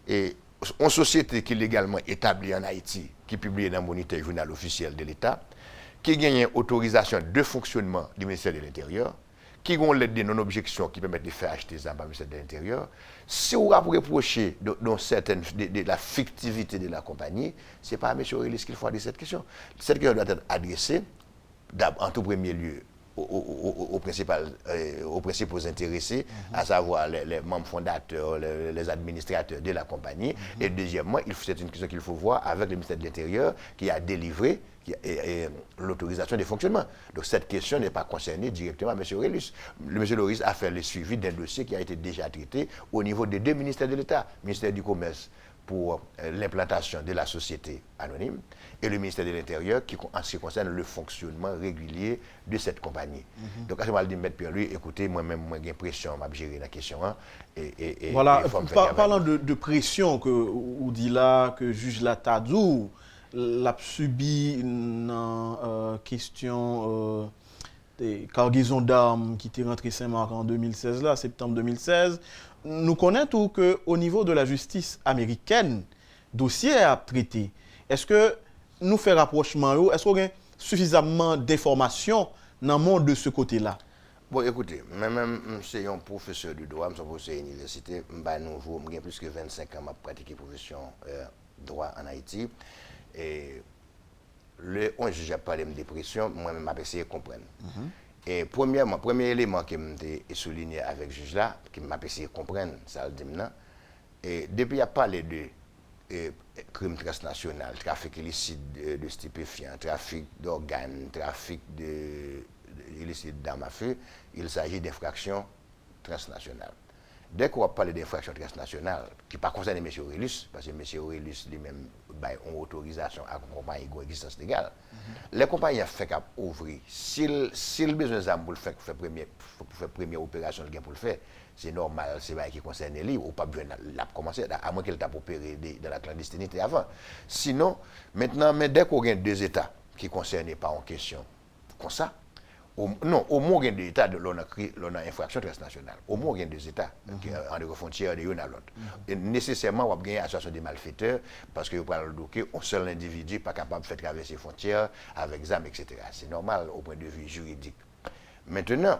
et une société qui est légalement établie en Haïti, qui publie dans le moniteur journal officiel de l'État, qui gagne une autorisation de fonctionnement du ministère de l'Intérieur, qui ont l'aide de non-objection qui permettent de faire acheter ça par le ministère de l'Intérieur, si on va reprocher de la fictivité de la compagnie, ce n'est pas à M. Aurélis qu'il faut adresser cette question. Cette question doit être adressée, en tout premier lieu, aux principaux intéressés, à savoir les membres fondateurs, les administrateurs de la compagnie. Et deuxièmement, c'est une question qu'il faut voir avec le ministère de l'Intérieur qui a délivré l'autorisation de fonctionnement. Donc cette question n'est pas concernée directement à M. Aurélis. M. Aurélis a fait le suivi d'un dossier qui a été déjà traité au niveau des 2 ministères de l'État, le ministère du Commerce pour l'implantation de la société anonyme et le ministère de l'Intérieur en ce qui concerne le fonctionnement régulier de cette compagnie. Donc à ce moment-là, je dis, M. Pierre-Louis, écoutez, moi-même, j'ai l'impression de gérer la question. Voilà, parlant de pression, que ou dit là, que juge la Tadou, l'a subi une question des cargaisons d'armes qui étaient rentrées Saint-Marc en 2016, là, septembre 2016. Nous connaissons qu'au niveau de la justice américaine, dossier à traiter. Est-ce que nous faisons rapprochement, est-ce qu'on a suffisamment d'informations dans le monde de ce côté-là? Bon, écoutez, moi-même, je suis un professeur de droit, je suis professeur à l'université, j'ai plus que 25 ans à pratiquer la profession droit en Haïti. Et le 11 juillet, j'ai parlé de dépression, moi-même, j'ai essayé de comprendre. Et premier élément qui m'a souligné avec le juge là, qui m'a essayé de comprendre, ça le dit maintenant, et depuis il a parlé de crimes transnationaux, trafic illicite de stupéfiants, trafic d'organes, trafic illicite d'armes à feu, il s'agit d'infractions transnationales. Dès qu'on va parler d'infractions transnationales, qui ne concernent pas M. Aurélis, parce que M. Aurélis lui-même a une autorisation à accompagner une existence légale, les compagnies ont fait qu'à ouvrir. S'il besoin d'armes pour faire première opération pour le faire, c'est normal, c'est pas qui concerne lui, ou pas besoin de commencer, à moins qu'elle t'a opéré dans la clandestinité avant. Sinon, maintenant, mais dès qu'on a 2 États qui ne concernent pas en question, comme ça, non, au moins, il y a 2 États, l'on a infraction transnationale. Au moins, il y a 2 États, en frontière de l'un à l'autre. Et nécessairement, on va gagner l'association des malfaiteurs, parce que vous parlez un seul individu n'est pas capable de faire traverser les frontières avec ZAM, etc. C'est normal au point de vue juridique. Maintenant,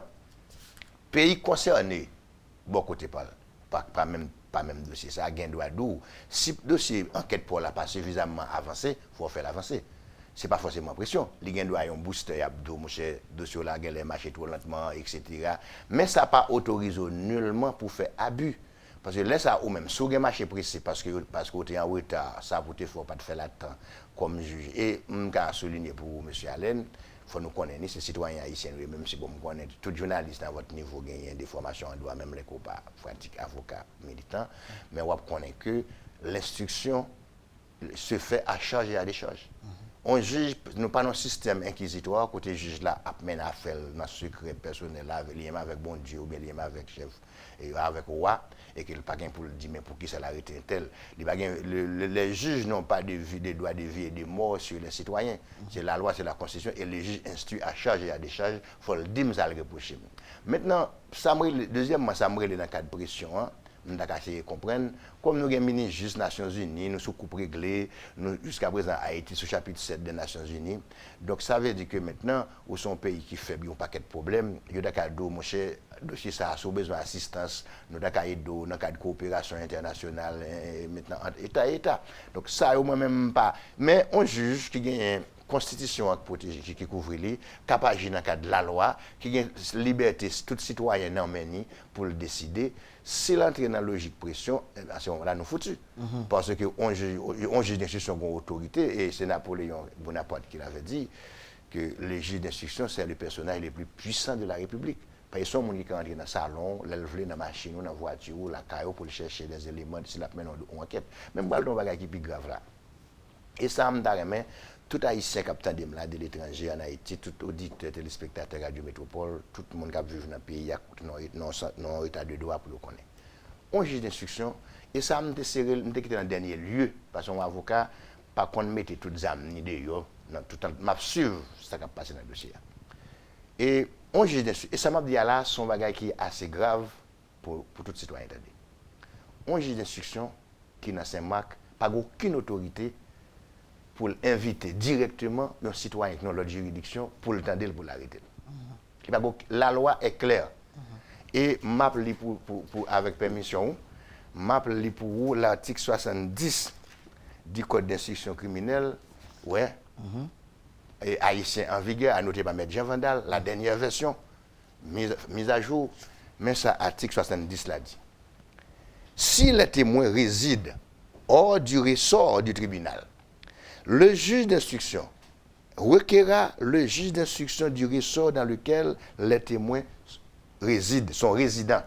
pays concernés, bon côté pas même dossier, ça a droit d'où. Si le dossier enquête pour la pas suffisamment avancé, il faut faire l'avancer. Ce n'est pas forcément pression. Les gens doivent avoir un booster, dossier là, les marchés trop lentement, etc. Mais ça n'a pas autorisé nullement pour faire abus. Parce que là, ça ou même, si vous avez marché précis, parce que vous êtes en retard, ça ne faut pas faire l'attente comme juge. Et je vais souligner pour M. Allen, il faut nous connaître, ces citoyens haïtiens, même si vous connaissez, tout journaliste à votre niveau gagne des formations en droit, même les copains pratiques, avocats, militants, mais vous connaissez que l'instruction se fait à charge et à décharge. On juge, nous pas un système inquisitoire, côté juge là, à faire dans le secret personnel, lié avec bon Dieu, ou bien lié avec chef, et avec roi, et qu'il n'y a pas pour le dire, mais pour qui ça l'arrêté tel. Les juges n'ont pas de droits de vie et de mort sur les citoyens. C'est la loi, c'est la Constitution, et les juges instruisent à charge et à décharge, il faut le dire, mais ça le reprocher. Maintenant, deuxièmement, ça me dans le cas de pression, hein. Nous avons essayé de comprendre, comme nous avons un ministre des Nations Unies, nous sommes coupes réglés, jusqu'à présent Haïti sous chapitre 7 des Nations Unies. Donc ça veut dire que maintenant, où sont un pays qui fait un paquet de problèmes, nous avons mon cher, dossier ça a besoin d'assistance, nous avons dans le cadre de coopération internationale, maintenant entre État et État. Donc ça, moi-même pas. Mais on juge qui gagne constitution qui couvre les, capable dans le cadre de la loi, qui a liberté, tout citoyen en manie pour le décider. Si l'entrée dans la logique pression, à ce moment-là, nous foutus. Parce qu'on juge d'instruction comme autorité, et c'est Napoléon Bonaparte qui l'avait dit, que le juge d'instruction, c'est le personnage le plus puissant de la République. Parce que son monde qui entre dans le salon, l'élève dans la machine, dans la voiture, la caillou pour chercher des éléments, si la mène en enquête. Même pas le bagage qui est plus grave là. Et ça, me tout haïtien capitaine de l'étranger en Haïti, tout auditeur, téléspectateur Radio Métropole, tout le monde qui vit dans le pays, non état de droit pour le connaître. On juge d'instruction, et ça me quitté dans le dernier lieu, parce que mon avocat, par contre, mettait toutes les âmes ni d'ailleurs, dans tout le m'a suivre ce qui a passé dans le dossier. Et on juge d'instruction, et ça m'a dit là, son bagage qui est assez grave pour tout citoyen. On juge d'instruction qui dans Saint-Marc, pas aucune autorité pour inviter directement un citoyen qui n'a l'autre juridiction pour le tendre pour l'arrêter. La loi est claire. Et map li avec permission, map li pour l'article 70 du Code d'instruction criminelle, ouais, et haïtien en vigueur, à noter par M. Jean Vandal, la dernière version, mise à jour, mais ça, article 70 l'a dit. Si les témoins résident hors du ressort du tribunal, le juge d'instruction requérera le juge d'instruction du ressort dans lequel les témoins sont résidents,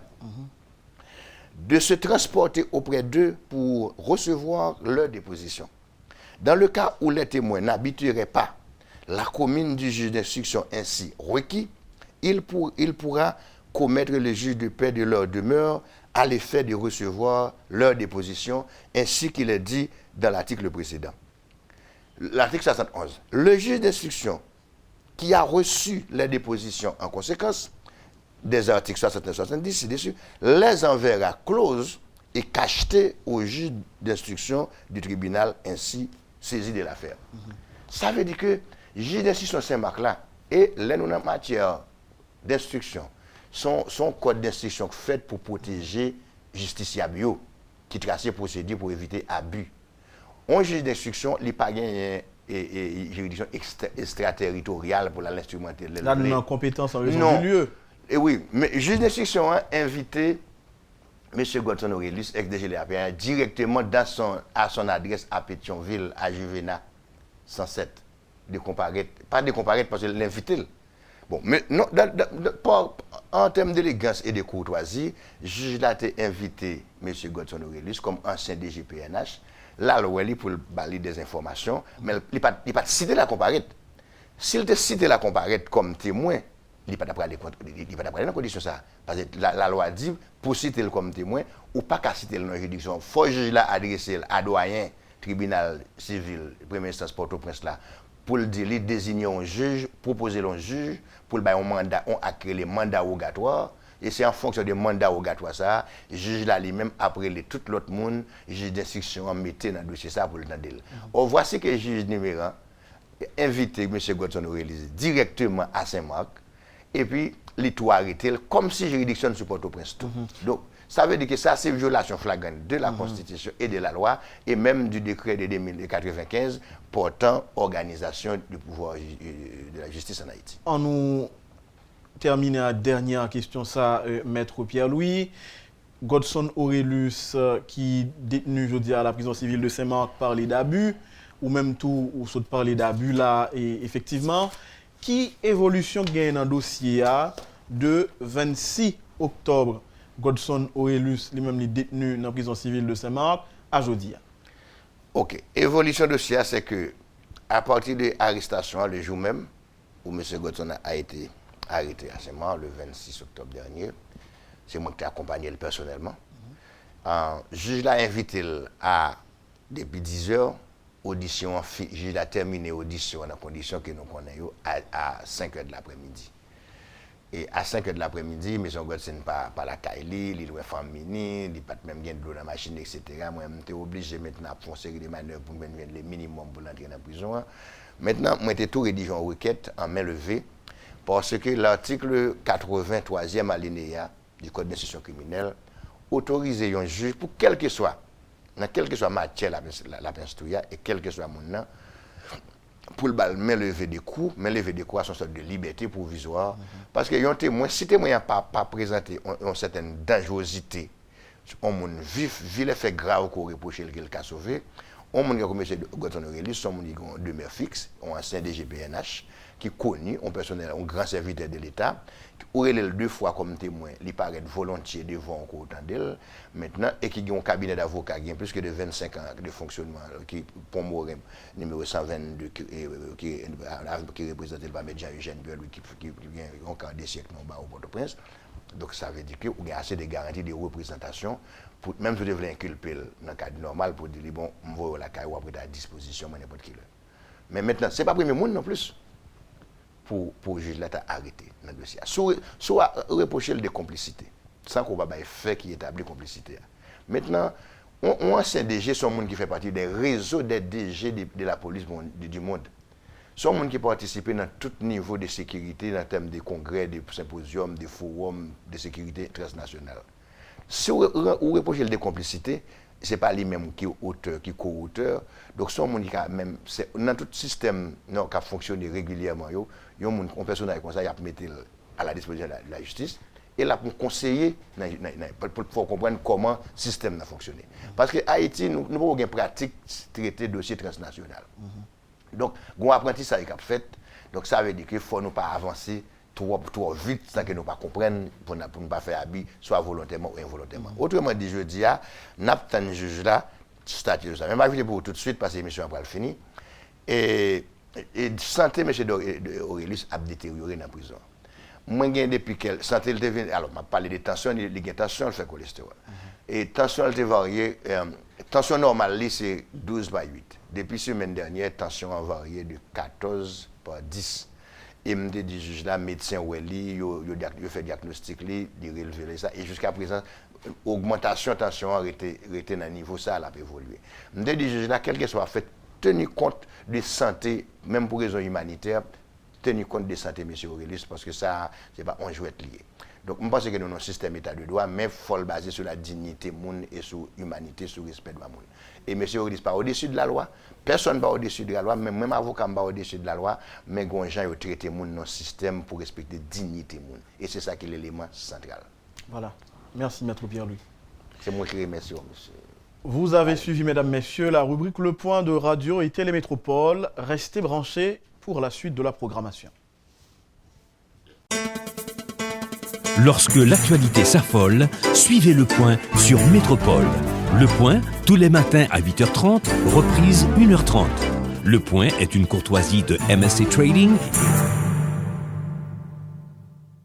de se transporter auprès d'eux pour recevoir leur déposition. Dans le cas où les témoins n'habiteraient pas la commune du juge d'instruction ainsi requis, il pourra commettre le juge de paix de leur demeure à l'effet de recevoir leur déposition, ainsi qu'il est dit dans l'article précédent. L'article 71. Le juge d'instruction qui a reçu les dépositions en conséquence des articles 69-70 ci-dessus, les enverra closes et cachetées au juge d'instruction du tribunal ainsi saisi de l'affaire. Ça veut dire que le juge d'instruction Saint-Marc là, et les en matière d'instruction, son code d'instruction fait pour protéger justiciable qui trace procédure pour éviter abus. Un juge d'instruction, il n'y a pas une juridiction extraterritoriale pour l'instrumenter. Là, nous avons compétence en raison du lieu. Et oui, mais le juge d'instruction a invité M. Godson Aurelius, ex-DG l'APA, directement à son adresse à Pétionville, à Juvena 107, de comparaître, pas de comparaître parce qu'il l'invite. Bon, mais non, en termes d'élégance et de courtoisie, le juge a invité M. Godson Aurelius comme ancien DGPNH. Là, il pour balayer des informations, mais il n'a pas cité la comparaître. S'il te cité la comparaître comme témoin, il n'a pas d'après dans condition ça. Parce que la loi dit, pour citer comme témoin, ou pas qu'à citer dans la juridiction, il faut juge là adresser à doyen, tribunal civil, première instance Port-au-Prince là, pour le dire, désigner un juge, proposer un juge, pour le bailler un mandat, on a créé les mandats rogatoires. Et c'est en fonction des mandats rogatoires ça, le juge là lui-même après tout l'autre monde, le juge d'instruction mettait dans le dossier ça pour le tendre. On voici que le juge numéro 1 invité M. Godson Aurelius directement à Saint-Marc et puis les tout arrêté comme si juridiction ne supporte au prince tout. Donc ça veut dire que ça c'est une violation flagrante de la Constitution et de la loi et même du décret de 2095 portant organisation du pouvoir de la justice en Haïti. On nous terminer la dernière question, ça, Maître Pierre-Louis. Godson Aurelius, qui détenu, je dis, à la prison civile de Saint-Marc, parlait d'abus, ou même tout, ou saute parler d'abus là, et effectivement, qui évolution gagne dans le dossier de 26 octobre, Godson Aurelius, lui-même, les détenu dans la prison civile de Saint-Marc, à jeudi. Ok. Évolution de dossier, c'est que, à partir de l'arrestation, le jour même, où M. Godson a été arrêté à Saint-Marc le 26 octobre dernier. C'est moi qui ai accompagné personnellement. Le juge l'a invité à, depuis 10 heures, audition, le juge a terminé l'audition dans les conditions que nous connaissons à 5 heures de l'après-midi. Et à 5 heures de l'après-midi, M. Godson n'est pas la Kaili, il doit faire mini, il n'a pas même bien de l'eau dans la machine, etc. Moi, je suis obligé maintenant à faire une série de manœuvres pour me le minimum pour l'entrer dans la prison. Maintenant, moi, j'ai tout rédigé en requête en main levée. Parce que l'article 83e alinéa du Code d'instruction criminelle autorise un juge, pour quel que soit, dans quelle que soit matière la pinstouilla et quel que soit mon nom, pour le main lever des coups, main lever des coups à son sorte de liberté provisoire. Parce que un témoin, si le témoin n'a pas présenté une certaine dangerosité, on vif, les faits graves qu'on reproche qu'il a sauvé, on a comme M. Godson Aurelius, on a demeure fixe, on a ancien DGPNH, qui est connu, un personnel, un grand serviteur de l'État, qui aurait les 2 fois comme témoin, il paraît volontiers devant encore autant d'elle, maintenant, et qui a un cabinet d'avocats qui a plus que de 25 ans de fonctionnement, qui, pour moi, numéro 122, qui représente le M. Jean-Eugène Buell, qui vient encore des siècles au Port-au-Prince. Donc ça veut dire qu'il y a assez de garanties de représentation, pour, même si vous devez inculper dans le cadre normal, pour dire, bon, on va la caille ou après à disposition, n'importe qui. Mais maintenant, ce n'est pas le premier monde non plus. Pour le juge là arrêté dans le dossier. Soit reprocher de complicité, sans qu'on va fait qui établit complicité. Maintenant, on ancien DG, sont monde qui fait partie des réseaux des DG de la police du monde. sont des gens qui participent dans tout niveau de sécurité, dans le terme des congrès, des symposiums, des forums de sécurité transnationale. Si vous reprochez des complicités, ce n'est pas lui-même qui est auteur, qui est co-auteur. Donc, ce sont des gens même, dans tout système qui a fonctionné régulièrement, il y a un personnage comme ça, il a mis à la disposition de la justice. Et là, pour conseiller, pour comprendre comment le système a fonctionné. Parce que Haïti, nous avons une pratique traiter dossier transnational. Donc, on apprentissage qu'a fait. Donc, ça veut dire qu'il ne faut pas avancer trop vite, sans que nous ne comprenions pas pour ne pas faire habit, soit volontairement ou involontairement. Autrement dit, je dis, nous avons un juge là, statut de ça. Mais je vais pour tout de suite, parce que l'émission va finir. Et santé, M. Aurelius a détérioré dans la prison. Moi, depuis qu'elle santé, elle devient. Alors, je parle de tension, il y a tension, elle fait cholestérol. Et tension, elle est variée. Tension normale, c'est 12 par 8. Depuis la semaine dernière, tension a varié de 14 par 10. Et me dit juge là, médecin Welly, il fait diagnostic, il relevé ça. Et jusqu'à présent, augmentation de tension a été dans le niveau, ça a évolué. Me dit juge là, quel que soit fait, tenir compte de santé, même pour raison humanitaire, tenir compte de santé, M. Aurelius, parce que ça, ce n'est pas un jouet lié. Donc, je pense que nous avons un système état de droit, mais il faut le baser sur la dignité monde et sur l'humanité, sur le respect de la monde. Et M. Aurelius n'est pas au-dessus de la loi. Personne n'est pas au-dessus de la loi, même avocat n'est pas au-dessus de la loi, mais les gens ont traité le monde dans le système pour respecter la dignité monde. Et c'est ça qui est l'élément central. Voilà. Merci, Maître Pierre-Louis. C'est moi qui remercie, monsieur. Vous avez suivi, mesdames, messieurs, la rubrique Le Point de Radio et Télémétropole. Restez branchés pour la suite de la programmation. Lorsque l'actualité s'affole, suivez Le Point sur Métropole. Le Point, tous les matins à 8h30, reprise 1h30. Le Point est une courtoisie de MSC Trading